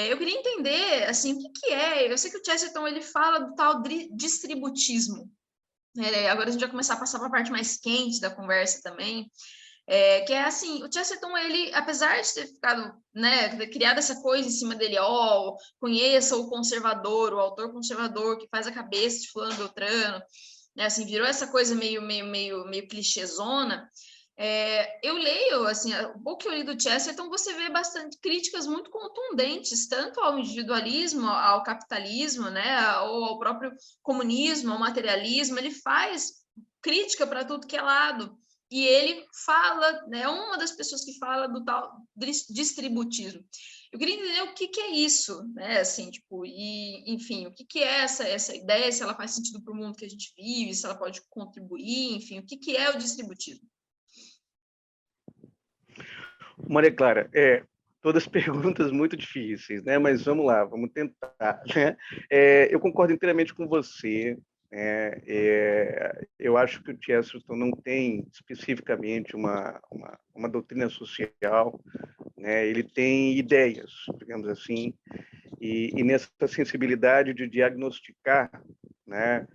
S1: Eu queria entender, assim, o que é... Eu sei que o Chesterton, ele fala do tal distributismo. Agora a gente vai começar a passar para a parte mais quente da conversa também, que é assim, o Chesterton, ele, apesar de ter ficado, né, criado essa coisa em cima dele, conheça o conservador, o autor conservador que faz a cabeça de fulano Beltrano, né, assim, virou essa coisa meio clichêzona. Eu leio, assim, o pouco que eu li do Chesterton, você vê bastante críticas muito contundentes, tanto ao individualismo, ao capitalismo, né, ou ao próprio comunismo, ao materialismo. Ele faz crítica para tudo que é lado. E ele fala, né, é uma das pessoas que fala do tal distributismo. Eu queria entender o que é isso, né, assim, tipo, e, enfim, o que é essa ideia, se ela faz sentido para o mundo que a gente vive, se ela pode contribuir, enfim, o que é o distributismo?
S3: Maria Clara, todas perguntas muito difíceis, né? Mas vamos lá, vamos tentar. Né? Eu concordo inteiramente com você. Eu acho que o Chesterton não tem especificamente uma doutrina social, né? Ele tem ideias, digamos assim, e nessa sensibilidade de diagnosticar, né,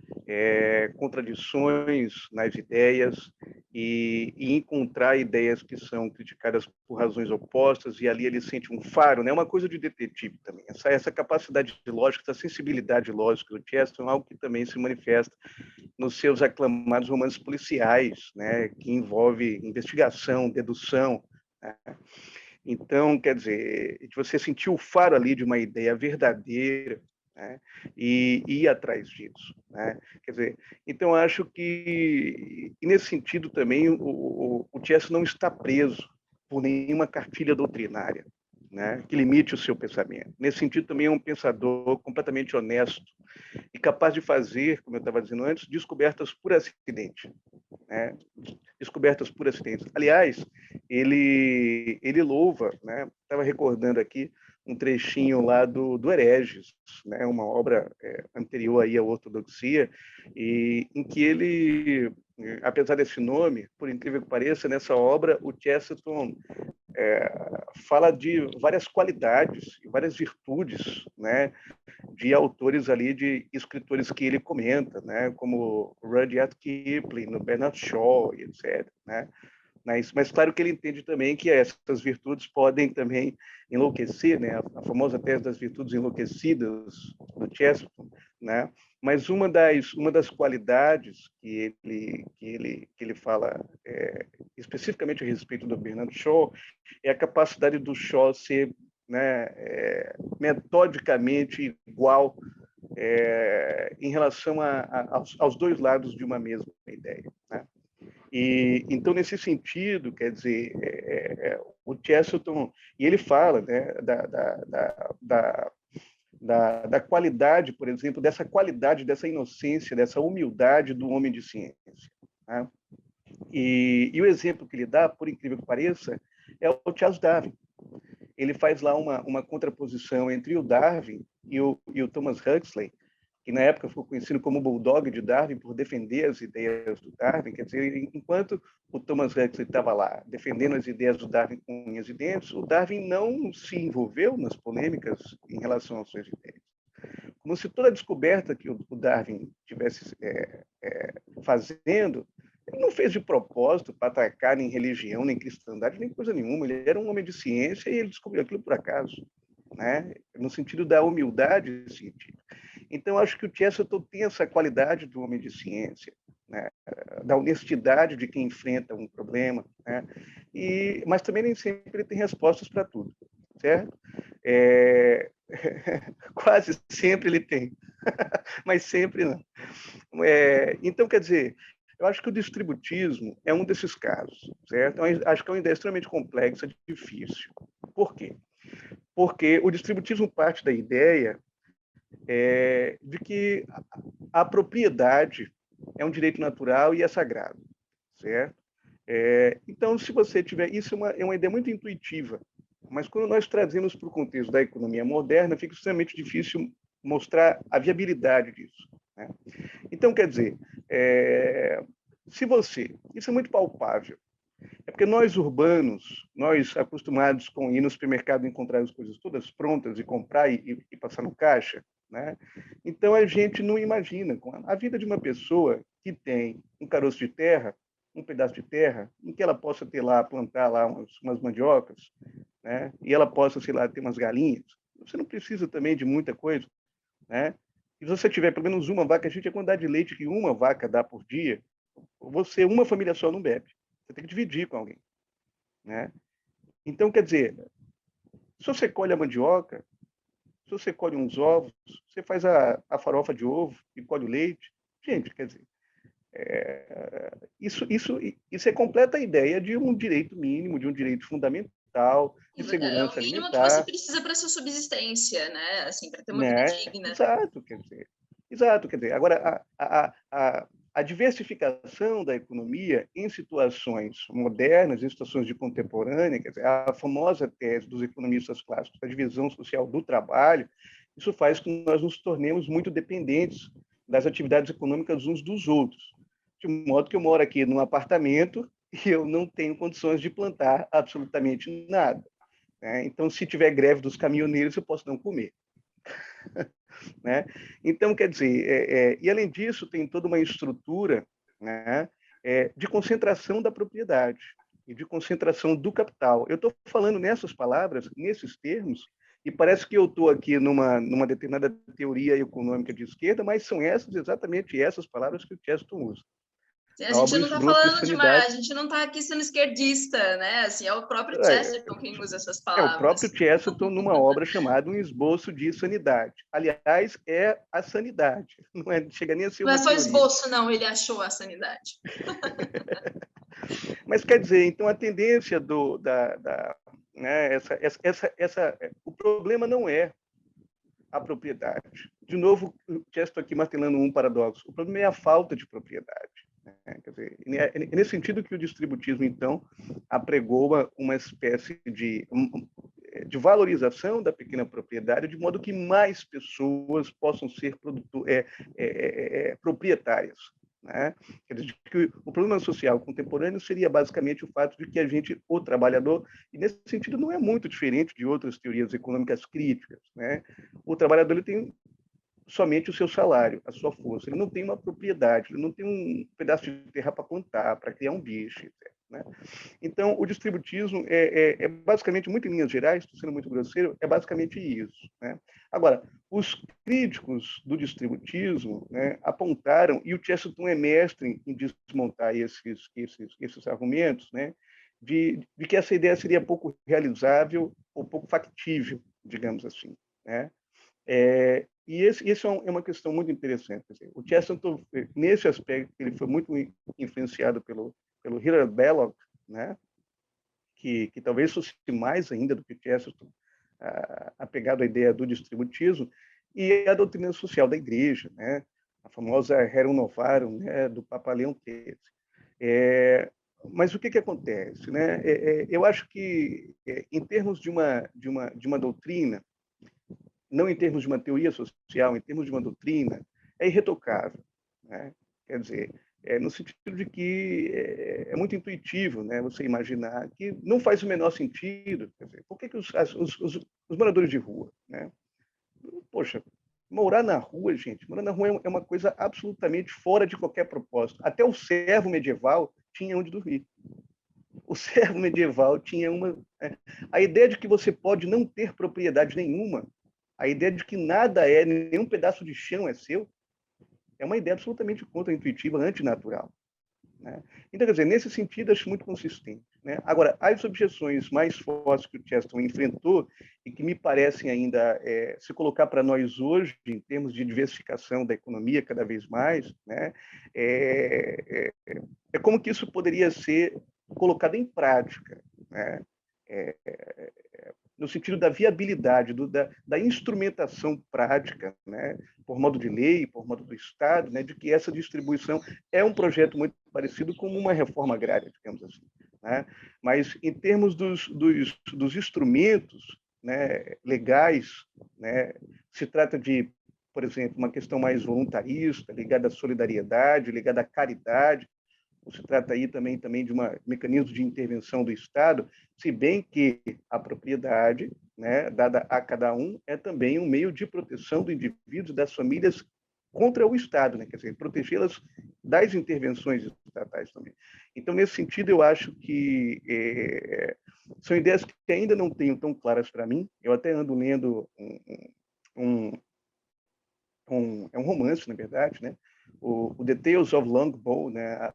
S3: contradições nas ideias e encontrar ideias que são criticadas por razões opostas, e ali ele sente um faro, né, uma coisa de detetive também. Essa capacidade de lógica, essa sensibilidade lógica do Chesterton é algo que também se manifesta nos seus aclamados romances policiais, né, que envolve investigação, dedução, né? Então, quer dizer, você sentiu o faro ali de uma ideia verdadeira, né, e ir atrás disso, né? Quer dizer, então acho que nesse sentido também o Chesterton não está preso por nenhuma cartilha doutrinária, né, que limite o seu pensamento. Nesse sentido também é um pensador completamente honesto e capaz de fazer, como eu estava dizendo antes, descobertas por acidente, né? Descobertas por acidentes. Aliás, ele louva, né? Estava recordando aqui um trechinho lá do Hereges, né? Uma obra anterior aí à ortodoxia, e em que ele, apesar desse nome, por incrível que pareça, nessa obra o Chesterton fala de várias qualidades e várias virtudes, né, de autores ali, de escritores que ele comenta, né, como Rudyard Kipling, Bernard Shaw, etc. Né? Mas claro que ele entende também que essas virtudes podem também enlouquecer, né, a famosa tese das virtudes enlouquecidas do Chesterton, né? Mas uma das qualidades que ele fala especificamente a respeito do Bernard Shaw é a capacidade do Shaw ser, né, metodicamente igual em relação aos dois lados de uma mesma ideia, né? E então nesse sentido, quer dizer, o Chesterton, e ele fala, né, da qualidade, por exemplo, dessa qualidade, dessa inocência, dessa humildade do homem de ciência, né? E o exemplo que ele dá, por incrível que pareça, é o Charles Darwin. Ele faz lá uma contraposição entre o Darwin e o Thomas Huxley, que na época ficou conhecido como Bulldog de Darwin por defender as ideias do Darwin. Quer dizer, enquanto o Thomas Huxley estava lá defendendo as ideias do Darwin com unhas e dentes, o Darwin não se envolveu nas polêmicas em relação às suas ideias. Como se toda a descoberta que o Darwin tivesse fazendo, ele não fez de propósito para atacar nem religião, nem cristandade, nem coisa nenhuma. Ele era um homem de ciência e ele descobriu aquilo por acaso, né? No sentido da humildade científica. Então, acho que o Chesterton tem essa qualidade do homem de ciência, né? Da honestidade de quem enfrenta um problema, né? Mas também nem sempre ele tem respostas para tudo, certo? Quase sempre ele tem, mas sempre não. Então, quer dizer, eu acho que o distributismo é um desses casos, certo? Acho que é uma ideia extremamente complexa, difícil. Por quê? Porque o distributismo parte da ideia de que a propriedade é um direito natural e é sagrado, certo? Então, se você tiver... Isso é uma ideia muito intuitiva, mas quando nós trazemos para o contexto da economia moderna, fica extremamente difícil mostrar a viabilidade disso, né? Então, quer dizer, se você... Isso é muito palpável. É porque nós urbanos, nós acostumados com ir no supermercado e encontrar as coisas todas prontas e comprar e passar no caixa, né? Então a gente não imagina a vida de uma pessoa que tem um caroço de terra, um pedaço de terra, em que ela possa ter lá, plantar lá umas mandiocas, né? E ela possa, sei lá, ter umas galinhas. Você não precisa também de muita coisa, né? E se você tiver pelo menos uma vaca, a gente, a quantidade de leite que uma vaca dá por dia, uma família só não bebe. Você tem que dividir com alguém, né? Então, quer dizer, se você colhe a mandioca, se você colhe uns ovos, você faz a farofa de ovo e colhe o leite. Gente, quer dizer, isso é completa a ideia de um direito mínimo, de um direito fundamental, de
S1: É o
S3: segurança
S1: mínimo que você
S3: alimentar.
S1: precisa para sua subsistência, né? Assim, para ter uma vida
S3: Né?
S1: digna.
S3: Exato, quer dizer, agora a diversificação da economia em situações modernas, em situações de contemporânea, quer dizer, a famosa tese dos economistas clássicos, a divisão social do trabalho, isso faz com que nós nos tornemos muito dependentes das atividades econômicas uns dos outros. De modo que eu moro aqui num apartamento e eu não tenho condições de plantar absolutamente nada, né? Então, se tiver greve dos caminhoneiros, eu posso não comer. Né? Então, quer dizer, e além disso, tem toda uma estrutura, né, de concentração da propriedade e de concentração do capital. Eu estou falando nessas palavras, nesses termos, e parece que eu estou aqui numa determinada teoria econômica de esquerda, mas são exatamente essas palavras que o Chesterton usa.
S1: A gente não está falando a gente não está aqui sendo esquerdista, né? Assim, é o próprio Chesterton quem usa essas palavras.
S3: É o próprio Chesterton numa obra chamada Um Esboço de Sanidade. Aliás, é a sanidade, não chega nem a ser uma teoria.
S1: Não é só esboço, não, ele achou a sanidade.
S3: Mas quer dizer, então a tendência né, o problema não é a propriedade. De novo, já estou aqui martelando um paradoxo. O problema é a falta de propriedade. Né? Quer dizer, é nesse sentido que o distributismo, então, apregou uma espécie de valorização da pequena propriedade, de modo que mais pessoas possam ser proprietárias. Né? Quer dizer, que o problema social contemporâneo seria basicamente o fato de que o trabalhador, e nesse sentido não é muito diferente de outras teorias econômicas críticas, né? O trabalhador ele tem somente o seu salário, a sua força, ele não tem uma propriedade, ele não tem um pedaço de terra para plantar, para criar um bicho, etc. Né? Então, o distributismo é basicamente, muito em linhas gerais, estou sendo muito grosseiro, é basicamente isso. Né? Agora, os críticos do distributismo, né, apontaram, e o Chesterton é mestre em desmontar esses argumentos, né, de que essa ideia seria pouco realizável ou pouco factível, digamos assim. Né? E isso é uma questão muito interessante. O Chesterton, nesse aspecto, ele foi muito influenciado pelo Hilary Belloc, né? que talvez fosse mais ainda do que Chesterton, apegado à ideia do distributismo, e a doutrina social da Igreja, né? A famosa Rerum Novarum, né? Do Papa Leão XIII. Mas o que acontece? Né? Eu acho que, em termos de uma doutrina, não em termos de uma teoria social, em termos de uma doutrina, é irretocável. Né? Quer dizer, no sentido de que é muito intuitivo, né? Você imaginar que não faz o menor sentido. Quer dizer, por que os moradores de rua? Né? Poxa, morar na rua, gente, morar na rua é uma coisa absolutamente fora de qualquer propósito. Até o servo medieval tinha onde dormir. O servo medieval tinha a ideia de que você pode não ter propriedade nenhuma A ideia de que nada é, nenhum pedaço de chão é seu, é uma ideia absolutamente contra-intuitiva, antinatural. Né? Então, quer dizer, nesse sentido, acho muito consistente. Né? Agora, as objeções mais fortes que o Chesterton enfrentou e que me parecem ainda se colocar para nós hoje, em termos de diversificação da economia cada vez mais, né? É como que isso poderia ser colocado em prática, né? No sentido da viabilidade, da instrumentação prática, né, por modo de lei, por modo do Estado, né, de que essa distribuição é um projeto muito parecido com uma reforma agrária, digamos assim. Né? Mas, em termos dos instrumentos, né, legais, né, se trata de, por exemplo, uma questão mais voluntarista, ligada à solidariedade, ligada à caridade, se trata aí também de um mecanismo de intervenção do Estado, se bem que a propriedade, né, dada a cada um, é também um meio de proteção do indivíduo e das famílias contra o Estado, né? Quer dizer, protegê-las das intervenções estatais também. Então, nesse sentido, eu acho que são ideias que ainda não tenho tão claras para mim. Eu até ando lendo é um romance, na verdade, né? O The Tales of Longbow, né?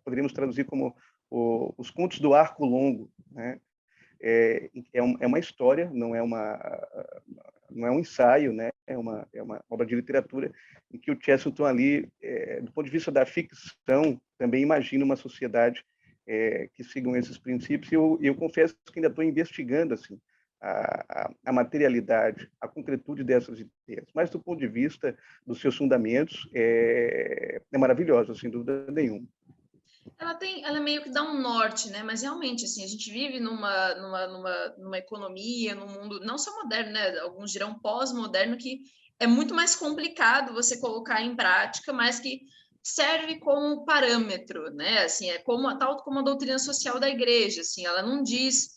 S3: Poderíamos traduzir como os Contos do Arco Longo, né? É uma história, não é um ensaio, né? É uma obra de literatura em que o Chesterton ali, do ponto de vista da ficção, também imagina uma sociedade que sigam esses princípios. E eu confesso que ainda estou investigando assim a materialidade, a concretude dessas ideias, mas do ponto de vista dos seus fundamentos é maravilhosa, sem dúvida nenhuma.
S1: Ela meio que dá um norte, né? Mas realmente, assim, a gente vive numa economia, num mundo não só moderno, né? Alguns dirão pós-moderno, que é muito mais complicado você colocar em prática, mas que serve como parâmetro, né? Assim, tal como a doutrina social da igreja, assim, ela não diz,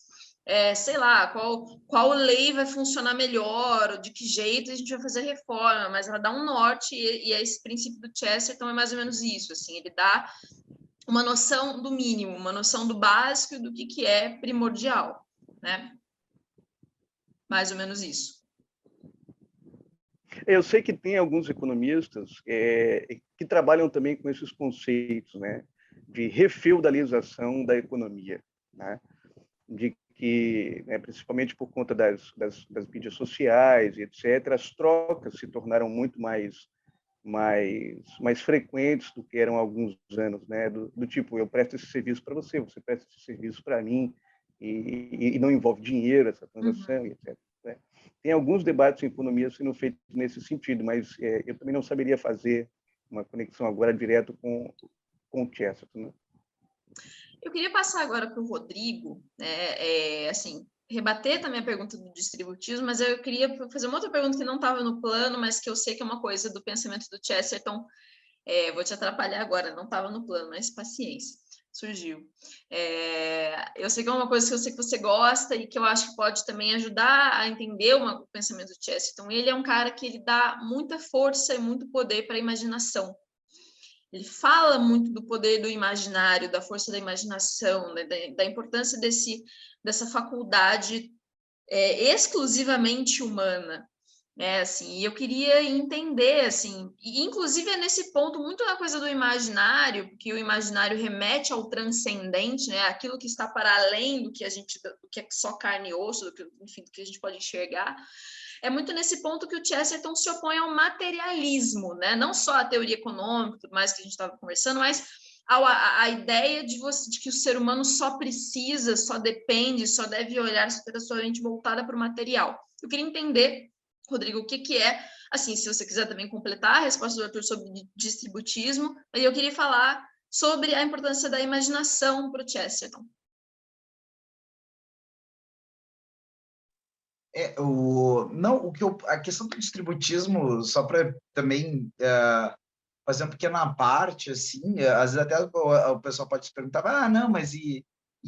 S1: sei lá, qual lei vai funcionar melhor, ou de que jeito a gente vai fazer reforma, mas ela dá um norte, e esse princípio do Chesterton é mais ou menos isso, assim, ele dá uma noção do mínimo, uma noção do básico e do que é primordial, né? Mais ou menos isso.
S3: Eu sei que tem alguns economistas que trabalham também com esses conceitos, né, de refeudalização da economia, né, de que, né, principalmente por conta das mídias sociais e etc., as trocas se tornaram muito mais frequentes do que eram há alguns anos, né? Do tipo, eu presto esse serviço para você, você presta esse serviço para mim, e não envolve dinheiro essa transação, etc. Né? Tem alguns debates em economia sendo feitos nesse sentido, mas eu também não saberia fazer uma conexão agora direto com o Chesterton. Né?
S1: Eu queria passar agora para o Rodrigo, né? Assim, rebater também a pergunta do distributismo, mas eu queria fazer uma outra pergunta que não estava no plano, mas que eu sei que é uma coisa do pensamento do Chesterton. Vou te atrapalhar agora, não estava no plano, mas paciência, surgiu. Eu sei que é uma coisa que eu sei que você gosta e que eu acho que pode também ajudar a entender o pensamento do Chesterton. Ele é um cara que ele dá muita força e muito poder para a imaginação. Ele fala muito do poder do imaginário, da força da imaginação, né, da importância dessa faculdade exclusivamente humana. Assim, eu queria entender, assim, e inclusive é nesse ponto muito na coisa do imaginário, porque o imaginário remete ao transcendente, né, aquilo que está para além do que é só carne e osso, enfim, do que a gente pode enxergar. É muito nesse ponto que o Chesterton se opõe ao materialismo, né, não só a teoria econômica, tudo mais que a gente estava conversando, mas a ideia de que o ser humano só precisa, só depende, só deve olhar para a sua mente voltada para o material. Eu queria entender, Rodrigo, o que é, assim, se você quiser também completar a resposta do Arthur sobre distributismo, mas eu queria falar sobre a importância da imaginação para o Chesterton.
S2: A questão do distributismo, só para também fazer uma pequena parte, assim, às vezes até o pessoal pode se perguntar, não, mas e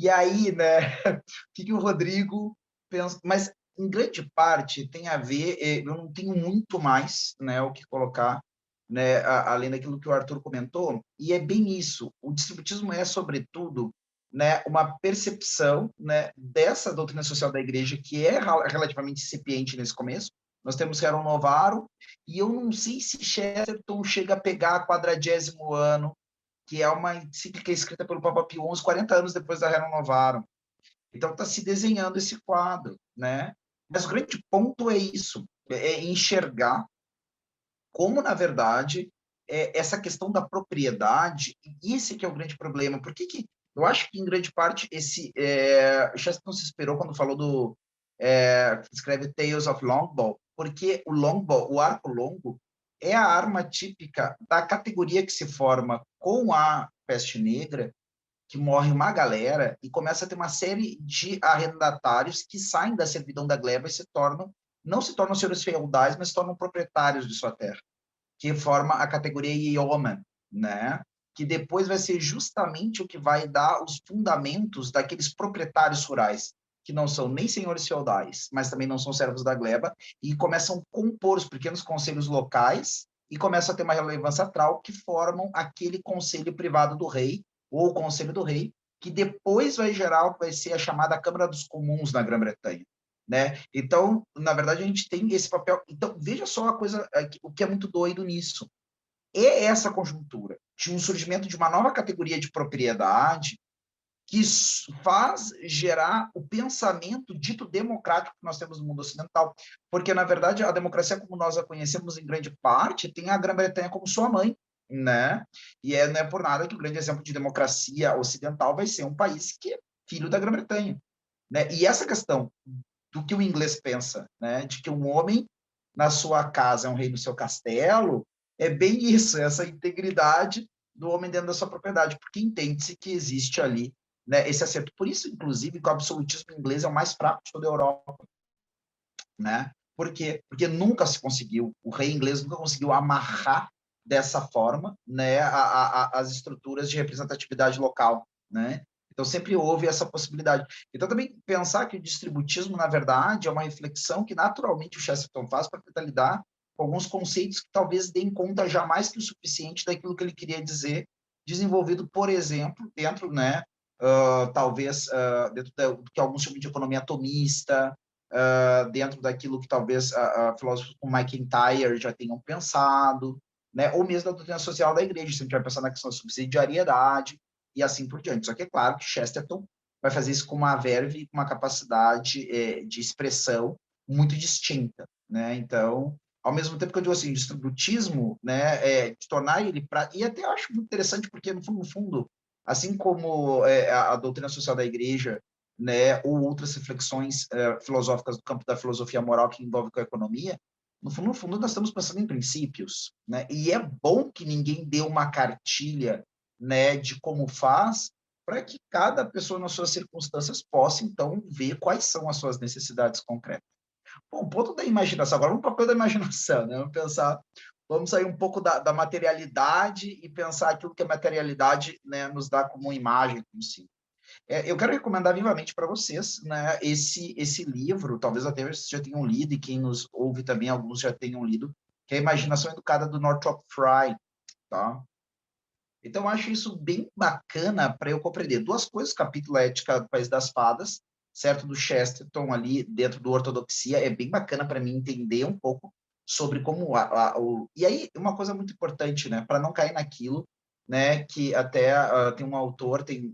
S2: aí, né? O que o Rodrigo pensa? Mas, em grande parte, tem a ver, eu não tenho muito mais, né, o que colocar, né, além daquilo que o Arthur comentou, e é bem isso. O distributismo é, sobretudo, né, uma percepção, né, dessa doutrina social da igreja, que é relativamente incipiente nesse começo. Nós temos Rerum Novarum, e eu não sei se Chesterton chega a pegar 40º ano, que é uma encíclica escrita pelo Papa Pio XI, 40 anos depois da Rerum Novarum. Então, está se desenhando esse quadro, né? Mas o grande ponto é isso, é enxergar como, na verdade, essa questão da propriedade, e esse que é o grande problema. Por que eu acho que, em grande parte, Chesterton se esperou quando falou escreve Tales of Longbow, porque o longbow, o arco longo, é a arma típica da categoria que se forma com a peste negra, que morre uma galera e começa a ter uma série de arrendatários que saem da servidão da gleba e não se tornam senhores feudais, mas se tornam proprietários de sua terra, que forma a categoria yeoman, né? Que depois vai ser justamente o que vai dar os fundamentos daqueles proprietários rurais, que não são nem senhores feudais, mas também não são servos da gleba, e começam a compor os pequenos conselhos locais e começam a ter uma relevância tal que formam aquele conselho privado do rei, ou o conselho do rei, que depois vai gerar o que vai ser a chamada Câmara dos Comuns na Grã-Bretanha. Né? Então, na verdade, a gente tem esse papel. Então, veja só a coisa, o que é muito doido nisso. É essa conjuntura de um surgimento de uma nova categoria de propriedade que faz gerar o pensamento dito democrático que nós temos no mundo ocidental. Porque, na verdade, a democracia, como nós a conhecemos em grande parte, tem a Grã-Bretanha como sua mãe, né? E não é por nada que o grande exemplo de democracia ocidental vai ser um país que é filho da Grã-Bretanha. Né? E essa questão do que o inglês pensa, né? De que um homem na sua casa é um rei no seu castelo, é bem isso, essa integridade do homem dentro da sua propriedade, porque entende-se que existe ali, né, esse acerto. Por isso, inclusive, que o absolutismo inglês é o mais fraco de toda a Europa, né? Por quê? Porque nunca se conseguiu, o rei inglês nunca conseguiu amarrar dessa forma, né, as estruturas de representatividade local, né? Então, sempre houve essa possibilidade. Então, também pensar que o distributismo, na verdade, é uma reflexão que, naturalmente, o Chesterton faz para tentar lidar com alguns conceitos que talvez deem conta já mais que o suficiente daquilo que ele queria dizer, desenvolvido, por exemplo, dentro, né, dentro do que alguns chamam de economia atomista, dentro daquilo que talvez filósofos como McIntyre já tenham pensado, né, ou mesmo da doutrina social da igreja, se a gente vai pensar na questão da subsidiariedade, e assim por diante. Só que é claro que Chesterton vai fazer isso com uma verve e com uma capacidade de expressão muito distinta, né? Então, ao mesmo tempo que eu digo assim, distributismo, né, de tornar ele e até acho muito interessante porque no fundo, assim como a doutrina social da igreja, né, ou outras reflexões filosóficas do campo da filosofia moral que envolve com a economia, no fundo nós estamos pensando em princípios, né? E é bom que ninguém dê uma cartilha, né, de como faz, para que cada pessoa nas suas circunstâncias possa, então, ver quais são as suas necessidades concretas. Bom, o ponto da imaginação, agora um papel da imaginação, né? Vamos sair um pouco da materialidade e pensar aquilo que a materialidade, né, nos dá como imagem, como símbolo. Eu quero recomendar vivamente para vocês, né, esse livro, talvez até vocês já tenham lido, e quem nos ouve também, alguns já tenham lido, que é a Imaginação Educada, do Northrop Frye, tá? Então, eu acho isso bem bacana para eu compreender duas coisas: o capítulo Ética do País das Fadas, certo, do Chesterton ali dentro do Ortodoxia, é bem bacana para mim entender um pouco sobre como e aí uma coisa muito importante, né, para não cair naquilo, né, que até tem um autor que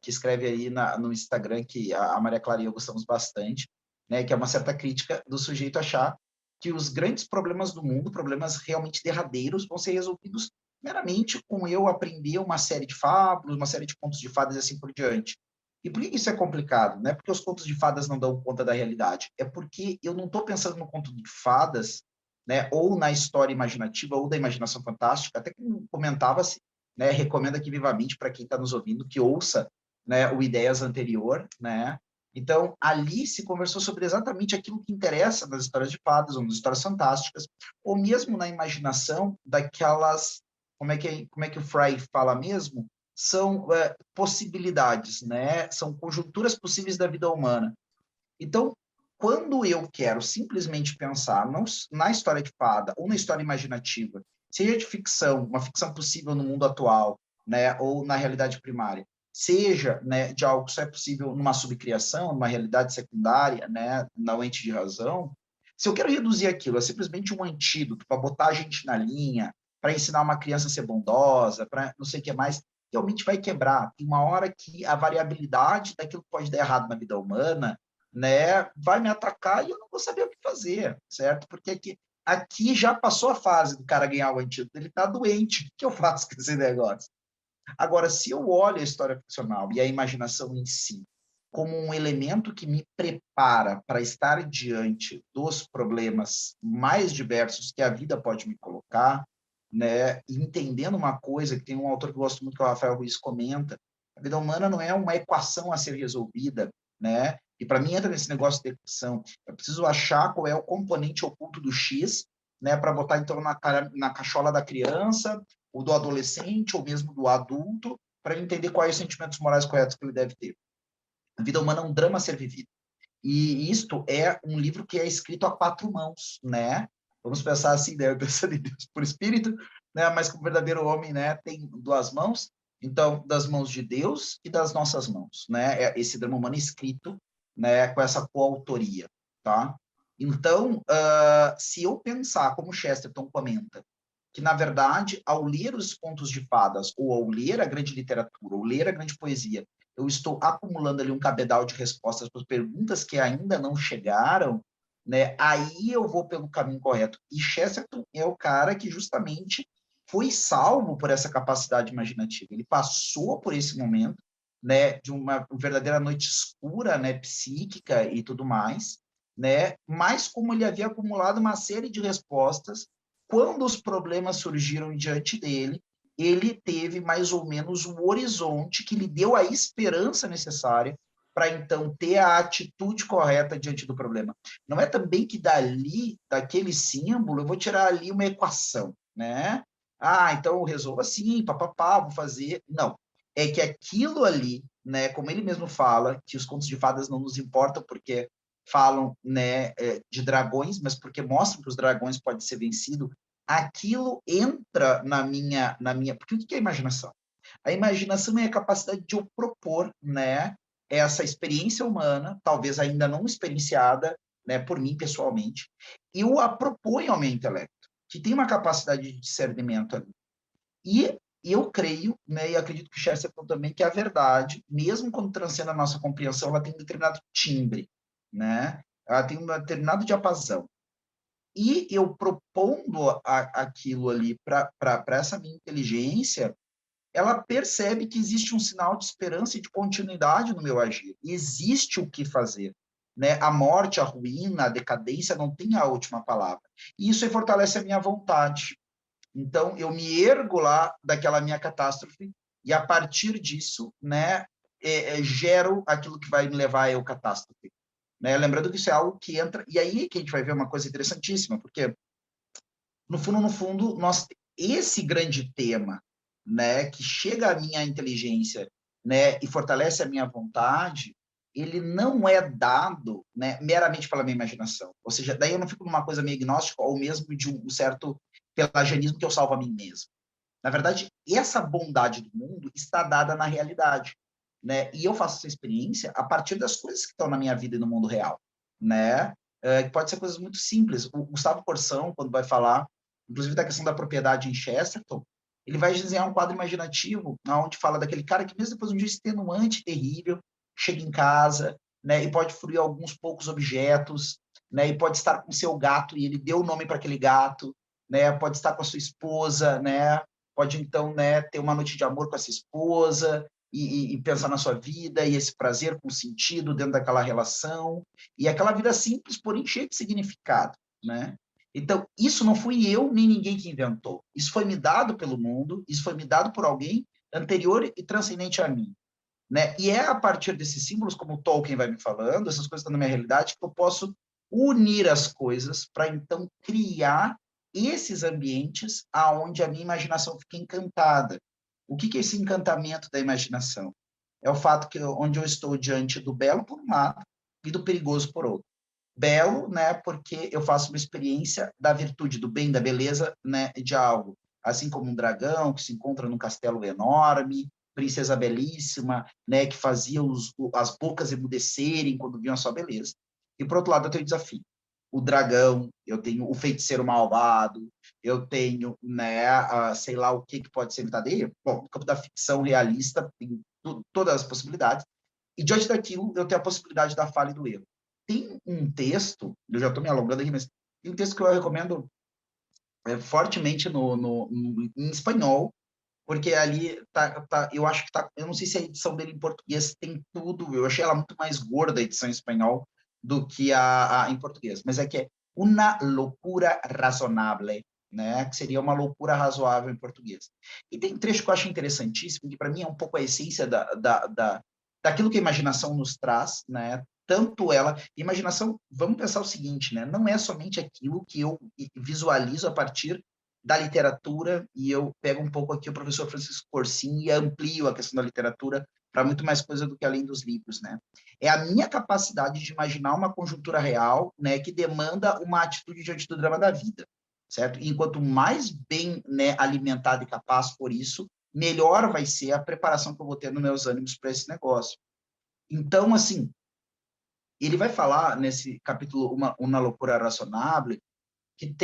S2: escreve aí no Instagram, que a Maria Clara e eu gostamos bastante, né, que é uma certa crítica do sujeito achar que os grandes problemas do mundo, problemas realmente derradeiros, vão ser resolvidos meramente com eu aprender uma série de fábulas, uma série de contos de fadas e assim por diante. E por que isso é complicado? Não é porque os contos de fadas não dão conta da realidade, é porque eu não estou pensando no conto de fadas, né, ou na história imaginativa, ou da imaginação fantástica, até como comentava-se, né, recomendo aqui vivamente para quem está nos ouvindo que ouça, né, o Ideias anterior, né. Então, ali se conversou sobre exatamente aquilo que interessa nas histórias de fadas, ou nas histórias fantásticas, ou mesmo na imaginação daquelas, como é que o Frye fala mesmo? São possibilidades, né? São conjunturas possíveis da vida humana. Então, quando eu quero simplesmente pensar na história de fada ou na história imaginativa, seja de ficção, uma ficção possível no mundo atual, né, ou na realidade primária, seja, né, de algo que só é possível numa subcriação, numa realidade secundária, né, na ente de razão, se eu quero reduzir aquilo a simplesmente um antídoto para botar a gente na linha, para ensinar uma criança a ser bondosa, para não sei o que mais, realmente vai quebrar. Tem uma hora que a variabilidade daquilo que pode dar errado na vida humana, né, vai me atacar e eu não vou saber o que fazer, certo? Porque aqui já passou a fase do cara ganhar o antídoto, ele está doente, o que eu faço com esse negócio? Agora, se eu olho a história ficcional e a imaginação em si como um elemento que me prepara para estar diante dos problemas mais diversos que a vida pode me colocar, né, entendendo uma coisa que tem um autor que eu gosto muito, que é o Rafael Ruiz, comenta, a vida humana não é uma equação a ser resolvida, né? E para mim entra nesse negócio de equação. Eu preciso achar qual é o componente oculto do X, né, para botar então na cachola da criança, ou do adolescente, ou mesmo do adulto, para entender quais os sentimentos morais corretos que ele deve ter. A vida humana é um drama a ser vivido. E isto é um livro que é escrito a 4 mãos, né? Vamos pensar assim, né? Pensando em Deus por espírito, né? Mas como verdadeiro homem, né? Tem 2 mãos. Então, das mãos de Deus e das nossas mãos, né? Esse drama humano escrito, né? Com essa coautoria, tá? Então, se eu pensar, como Chesterton comenta, que, na verdade, ao ler os contos de fadas, ou ao ler a grande literatura, ou ler a grande poesia, eu estou acumulando ali um cabedal de respostas para perguntas que ainda não chegaram, né? Aí eu vou pelo caminho correto. E Chesterton é o cara que justamente foi salvo por essa capacidade imaginativa. Ele passou por esse momento, né, de uma verdadeira noite escura, né, psíquica e tudo mais, né? Mas como ele havia acumulado uma série de respostas, quando os problemas surgiram diante dele, ele teve mais ou menos um horizonte que lhe deu a esperança necessária para então ter a atitude correta diante do problema. Não é também que dali, daquele símbolo, eu vou tirar ali uma equação, né? Ah, então eu resolvo assim, papapá, vou fazer. Não. É que aquilo ali, né, como ele mesmo fala, que os contos de fadas não nos importam porque falam, né, de dragões, mas porque mostram que os dragões podem ser vencidos, aquilo entra na minha... Porque o que é imaginação? A imaginação é a capacidade de eu propor, né, essa experiência humana, talvez ainda não experienciada, né, por mim pessoalmente, e eu a proponho ao meu intelecto, que tem uma capacidade de discernimento ali. E eu creio, né, e acredito que Chesterton também, que a verdade, mesmo quando transcende a nossa compreensão, ela tem um determinado timbre, né? Ela tem um determinado diapasão. E eu propondo aquilo ali para essa minha inteligência, ela percebe que existe um sinal de esperança e de continuidade no meu agir. Existe o que fazer. Né? A morte, a ruína, a decadência não tem a última palavra. E isso fortalece a minha vontade. Então, eu me ergo lá daquela minha catástrofe e, a partir disso, né, gero aquilo que vai me levar ao catástrofe. Né? Lembrando que isso é algo que entra... E aí que a gente vai ver uma coisa interessantíssima, porque, no fundo, esse grande tema, né, que chega à minha inteligência, né, e fortalece a minha vontade, ele não é dado, né, meramente pela minha imaginação. Ou seja, daí eu não fico numa coisa meio gnóstica ou mesmo de um certo pelagianismo que eu salvo a mim mesmo. Na verdade, essa bondade do mundo está dada na realidade, né? E eu faço essa experiência a partir das coisas que estão na minha vida e no mundo real, né? Pode ser coisas muito simples. O Gustavo Corsão, quando vai falar, inclusive da questão da propriedade em Chesterton, ele vai desenhar um quadro imaginativo onde fala daquele cara que mesmo depois de um dia extenuante, terrível, chega em casa, né? E pode fruir alguns poucos objetos, né? E pode estar com seu gato e ele deu o nome para aquele gato, né? Pode estar com a sua esposa, né? Pode, então, né, ter uma noite de amor com essa esposa e pensar na sua vida e esse prazer com sentido dentro daquela relação. E aquela vida simples, porém cheia de significado, né? Então, isso não fui eu nem ninguém que inventou. Isso foi me dado pelo mundo, isso foi me dado por alguém anterior e transcendente a mim. Né? E é a partir desses símbolos, como o Tolkien vai me falando, essas coisas estão na minha realidade, que eu posso unir as coisas para, então, criar esses ambientes aonde a minha imaginação fica encantada. O que é esse encantamento da imaginação? É o fato que onde eu estou diante do belo por um lado e do perigoso por outro. Belo, né, porque eu faço uma experiência da virtude, do bem, da beleza, né, de algo. Assim como um dragão que se encontra num castelo enorme, princesa belíssima, né, que fazia as bocas emudecerem quando viam a sua beleza. E, por outro lado, eu tenho o desafio. O dragão, eu tenho o feiticeiro malvado, eu tenho, né, sei lá o que pode ser inventado. E, bom, no campo da ficção realista, tem todas as possibilidades. E, diante daquilo, eu tenho a possibilidade da falha e do erro. Tem um texto, eu já estou me alongando aqui, mas tem um texto que eu recomendo fortemente em espanhol, porque ali eu acho que eu não sei se a edição dele em português tem tudo, eu achei ela muito mais gorda a edição em espanhol do que a em português, mas é que é Una loucura razonable, né, que seria uma loucura razoável em português. E tem um trecho que eu acho interessantíssimo, que para mim é um pouco a essência daquilo que a imaginação nos traz, né, tanto ela, imaginação, vamos pensar o seguinte, né, não é somente aquilo que eu visualizo a partir da literatura, e eu pego um pouco aqui o professor Francisco Corsin e amplio a questão da literatura para muito mais coisa do que além dos livros, né? É a minha capacidade de imaginar uma conjuntura real, né, que demanda uma atitude diante do drama da vida, certo? E enquanto mais bem, né, alimentado e capaz por isso, melhor vai ser a preparação que eu vou ter nos meus ânimos para esse negócio. Então, assim, ele vai falar nesse capítulo Uma loucura razonável, que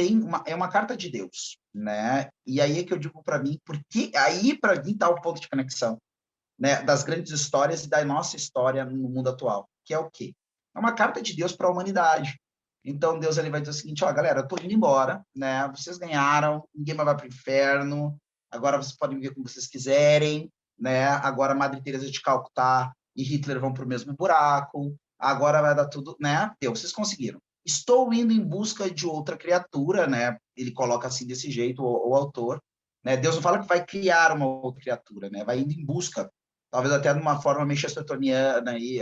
S2: é uma carta de Deus, né? E aí é que eu digo para mim, porque aí para mim está o ponto de conexão, né, das grandes histórias e da nossa história no mundo atual, que é o quê? É uma carta de Deus para a humanidade. Então Deus ele vai dizer o seguinte, ó, galera, eu tô indo embora, né? Vocês ganharam, ninguém mais vai para o inferno. Agora vocês podem viver como vocês quiserem, né? Agora Madre Teresa de Calcutá e Hitler vão para o mesmo buraco. Agora vai dar tudo, né? Deus, vocês conseguiram. Estou indo em busca de outra criatura, né? Ele coloca assim desse jeito o autor, né? Deus não fala que vai criar uma outra criatura, né? Vai indo em busca, talvez até de uma forma meio chestertoniana e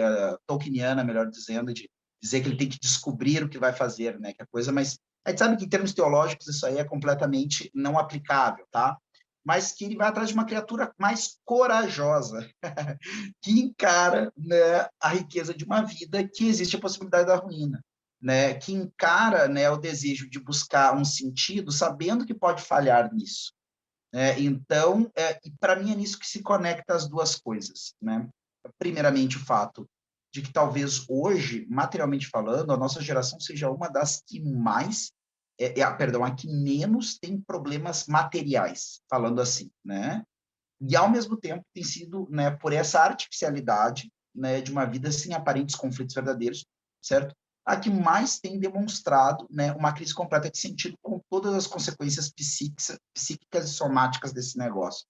S2: tolkieniana, melhor dizendo, de dizer que ele tem que descobrir o que vai fazer, né? Que é coisa, mas a gente sabe que em termos teológicos isso aí é completamente não aplicável, tá? Mas que ele vai atrás de uma criatura mais corajosa, que encara, né, a riqueza de uma vida, que existe a possibilidade da ruína, né, que encara, né, o desejo de buscar um sentido, sabendo que pode falhar nisso. Então, e para mim é nisso que se conecta as duas coisas, né? Primeiramente, o fato de que talvez hoje, materialmente falando, a nossa geração seja uma das que mais, perdão, a que menos tem problemas materiais, falando assim, né? E, ao mesmo tempo, tem sido, né, por essa artificialidade, né, de uma vida sem aparentes conflitos verdadeiros, certo? A que mais tem demonstrado, né, uma crise completa de sentido com todas as consequências psíquicas e somáticas desse negócio,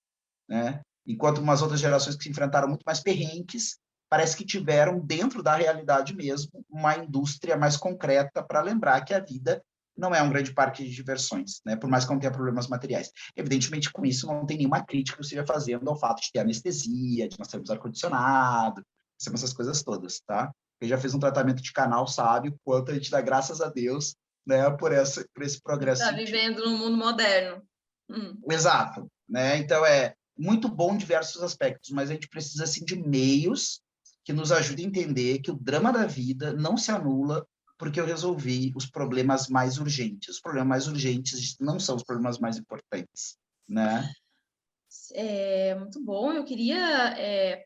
S2: né? Enquanto umas outras gerações que se enfrentaram muito mais perrenques, parece que tiveram, dentro da realidade mesmo, uma indústria mais concreta para lembrar que a vida não é um grande parque de diversões, né? Por mais que não tenha problemas materiais. Evidentemente, com isso, não tem nenhuma crítica que eu esteja fazendo ao fato de ter anestesia, de nós termos ar-condicionado, essas coisas todas, tá? Quem já fez um tratamento de canal sabe o quanto a gente dá graças a Deus, né, por esse progresso
S1: Está
S2: científico.
S1: vivendo no mundo moderno.
S2: Exato, né? Então é muito bom em diversos aspectos, mas a gente precisa assim de meios que nos ajudem a entender que o drama da vida não se anula porque eu resolvi os problemas mais urgentes. Os problemas mais urgentes não são os problemas mais importantes, né?
S1: Muito bom. Eu queria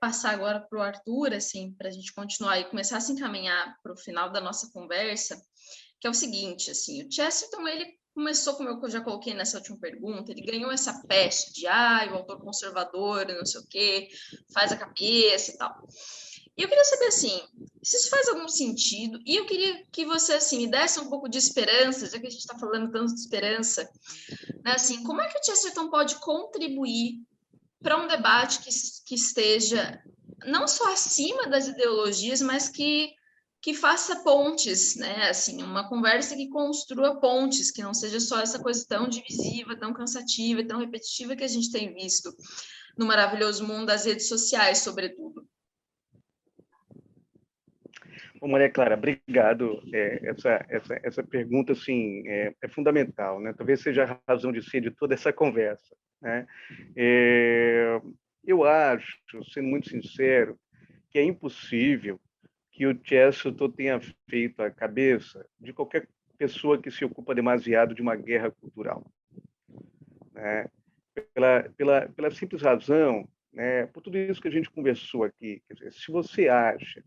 S1: passar agora para o Arthur, assim, para a gente continuar e começar a se encaminhar para o final da nossa conversa, que é o seguinte, assim, o Chesterton, ele começou, como eu já coloquei nessa última pergunta, ele ganhou essa peste de, o autor conservador, não sei o quê, faz a cabeça e tal. E eu queria saber, assim, se isso faz algum sentido, e eu queria que você, assim, me desse um pouco de esperança, já que a gente está falando tanto de esperança, né, assim, como é que o Chesterton pode contribuir para um debate que esteja não só acima das ideologias, mas que faça pontes, né? Assim, uma conversa que construa pontes, que não seja só essa coisa tão divisiva, tão cansativa e tão repetitiva que a gente tem visto no maravilhoso mundo das redes sociais, sobretudo.
S3: Bom, Maria Clara, obrigado. Essa pergunta assim, é fundamental, né? Talvez seja a razão de ser de toda essa conversa, né? Eu acho, sendo muito sincero, que é impossível que o Chesterton tenha feito a cabeça de qualquer pessoa que se ocupa demasiado de uma guerra cultural, né? Pela simples razão, né? Por tudo isso que a gente conversou aqui, quer dizer, se você acha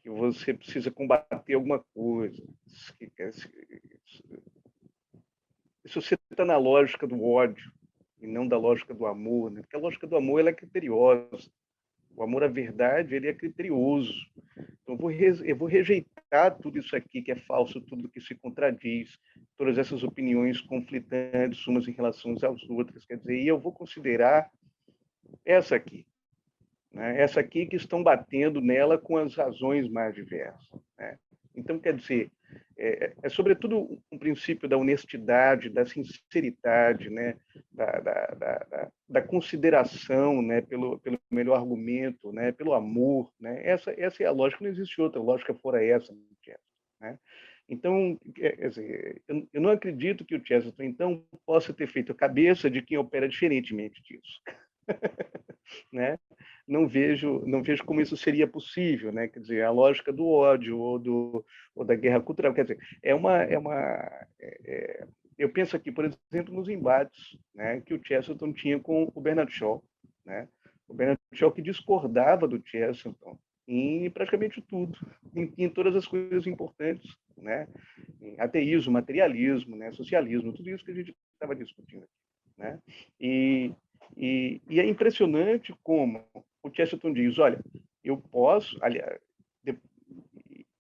S3: que você precisa combater alguma coisa, se você está na lógica do ódio e não da lógica do amor, né? Porque a lógica do amor ela é criteriosa, o amor à verdade ele é criterioso. Então eu vou rejeitar tudo isso aqui que é falso, tudo que se contradiz, todas essas opiniões conflitantes umas em relação às outras, quer dizer, e eu vou considerar essa aqui, né? Essa aqui que estão batendo nela com as razões mais diversas, né? Então, quer dizer, sobretudo um princípio da honestidade, da sinceridade, né? da consideração, né? pelo melhor argumento, né? Pelo amor. Né? Essa é a lógica, não existe outra lógica fora essa. Né? Então, quer dizer, eu não acredito que o Chesterton, então, possa ter feito a cabeça de quem opera diferentemente disso. Né? Não vejo como isso seria possível, né? Quer dizer, a lógica do ódio ou da guerra cultural, quer dizer, eu penso aqui, por exemplo, nos embates, né, que o Chesterton tinha com o Bernard Shaw, né? O Bernard Shaw que discordava do Chesterton em praticamente tudo, em todas as coisas importantes, né? Em ateísmo, materialismo, né? Socialismo, tudo isso que a gente estava discutindo aqui, né? E é impressionante como o Chesterton diz, olha, eu posso, aliás,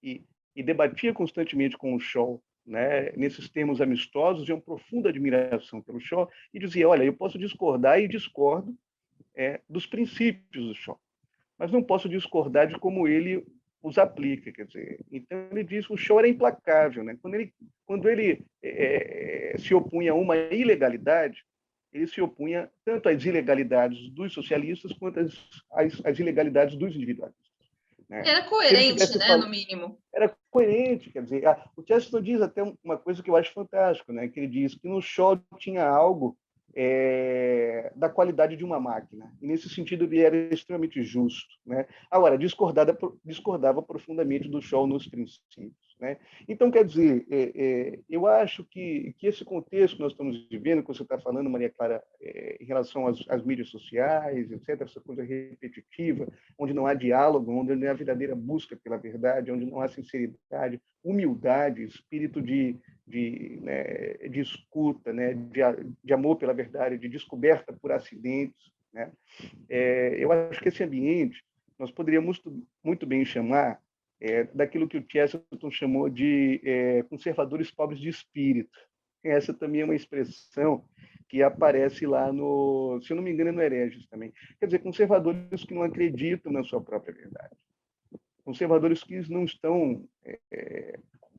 S3: e debatia constantemente com o Shaw, né, nesses termos amistosos, de uma profunda admiração pelo Shaw, e dizia, olha, eu posso discordar e discordo dos princípios do Shaw, mas não posso discordar de como ele os aplica, quer dizer. Então ele diz que o Shaw era implacável, né? Quando ele se opunha a uma ilegalidade, ele se opunha tanto às ilegalidades dos socialistas quanto às ilegalidades dos individualistas. Né?
S1: Era coerente, né, no mínimo.
S3: Era coerente, quer dizer, o Chesterton diz até uma coisa que eu acho fantástico, né? Que ele diz que no Shaw tinha algo da qualidade de uma máquina, e nesse sentido ele era extremamente justo, né? Agora, discordava profundamente do Shaw nos princípios, né? Então, quer dizer, eu acho que esse contexto que nós estamos vivendo, que você está falando, Maria Clara, em relação às mídias sociais, etc., essa coisa repetitiva, onde não há diálogo, onde não há verdadeira busca pela verdade, onde não há sinceridade, humildade, espírito de escuta, né, de amor pela verdade, de descoberta por acidentes, né? Eu acho que esse ambiente nós poderíamos muito bem chamar daquilo que o Chesterton chamou de conservadores pobres de espírito. Essa também é uma expressão que aparece lá no, se eu não me engano, no Hereges também. Quer dizer, conservadores que não acreditam na sua própria verdade. Conservadores que não estão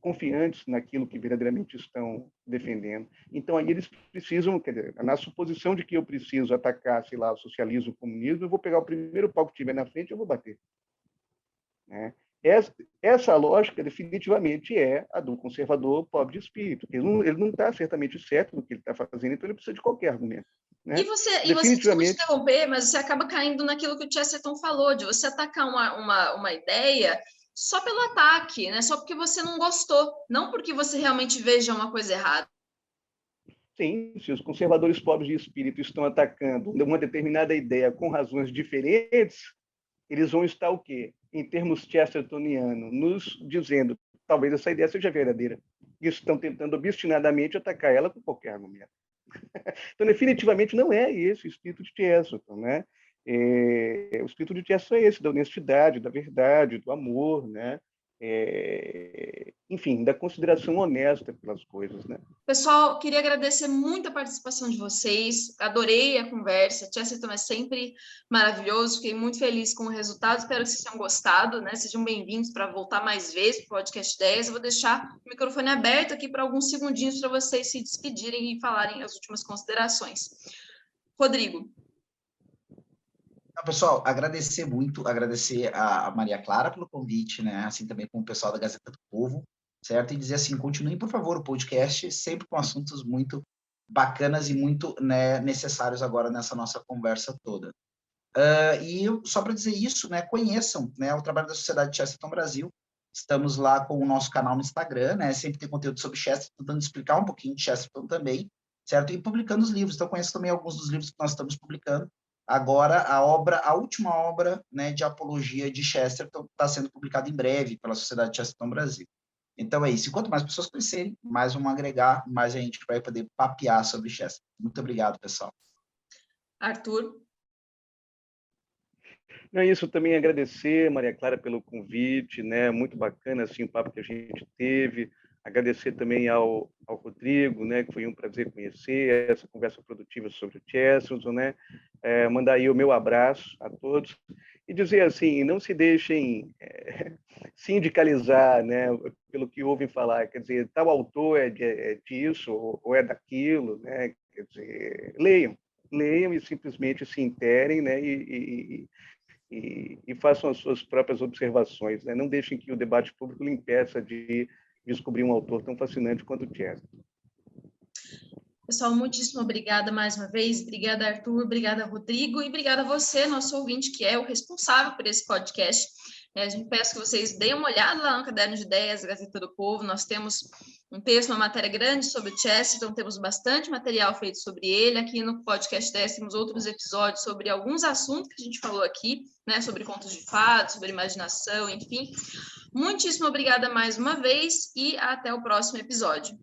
S3: confiantes naquilo que verdadeiramente estão defendendo. Então, aí eles precisam, quer dizer, na suposição de que eu preciso atacar, sei lá, o socialismo, o comunismo, eu vou pegar o primeiro pau que tiver na frente e eu vou bater. Né? Essa lógica definitivamente é a do conservador pobre de espírito. Ele não está certamente certo no que ele está fazendo, então ele precisa de qualquer argumento. Né?
S1: E você desculpa te interromper, mas você acaba caindo naquilo que o Chesterton falou, de você atacar uma ideia só pelo ataque, né? Só porque você não gostou, não porque você realmente veja uma coisa errada.
S3: Sim, se os conservadores pobres de espírito estão atacando uma determinada ideia com razões diferentes, eles vão estar o quê? Em termos chestertonianos, nos dizendo talvez essa ideia seja verdadeira. E estão tentando obstinadamente atacar ela com qualquer argumento. Então, definitivamente, não é esse o espírito de Chesterton, né? O espírito de Chesterton é esse, da honestidade, da verdade, do amor, né? Enfim, da consideração honesta pelas coisas, né?
S1: Pessoal, queria agradecer muito a participação de vocês, adorei a conversa, Chesterton é sempre maravilhoso, fiquei muito feliz com o resultado, espero que vocês tenham gostado, né? Sejam bem-vindos para voltar mais vezes para o Podcast 10, eu vou deixar o microfone aberto aqui para alguns segundinhos para vocês se despedirem e falarem as últimas considerações. Rodrigo.
S2: Pessoal, agradecer a Maria Clara pelo convite, né? Assim também com o pessoal da Gazeta do Povo, certo? E dizer assim, continuem, por favor, o podcast, sempre com assuntos muito bacanas e muito, né, necessários agora nessa nossa conversa toda. E só para dizer isso, né, conheçam, né, o trabalho da Sociedade Chesterton Brasil. Estamos lá com o nosso canal no Instagram, né? Sempre tem conteúdo sobre Chesterton, tentando explicar um pouquinho de Chesterton também, certo? E publicando os livros. Então, conheço também alguns dos livros que nós estamos publicando agora a última obra, né, de apologia de Chesterton está sendo publicada em breve pela Sociedade Chesterton Brasil. Então é isso. E quanto mais pessoas conhecerem, mais vamos agregar, mais a gente vai poder papear sobre Chesterton. Muito obrigado, pessoal.
S1: Arthur?
S3: Não, isso também agradecer, Maria Clara, pelo convite, né? Muito bacana assim, o papo que a gente teve. Agradecer também ao Rodrigo, né? Que foi um prazer conhecer essa conversa produtiva sobre o Chesterton, né? Mandar aí o meu abraço a todos e dizer assim, não se deixem sindicalizar, né? Pelo que ouvem falar, quer dizer, tal autor é disso ou é daquilo, né? Quer dizer, leiam e simplesmente se interem, né? E façam as suas próprias observações, né? Não deixem que o debate público lhe impeça de descobrir um autor tão fascinante quanto o Chesterton.
S1: Pessoal, muitíssimo obrigada mais uma vez. Obrigada, Arthur. Obrigada, Rodrigo. E obrigada a você, nosso ouvinte, que é o responsável por esse podcast. A gente peço que vocês deem uma olhada lá no Caderno de Ideias, Gazeta do Povo. Nós temos um texto, uma matéria grande sobre o Chesterton, temos bastante material feito sobre ele. Aqui no podcast 10 temos outros episódios sobre alguns assuntos que a gente falou aqui, né, sobre contos de fadas, sobre imaginação, enfim. Muitíssimo obrigada mais uma vez e até o próximo episódio.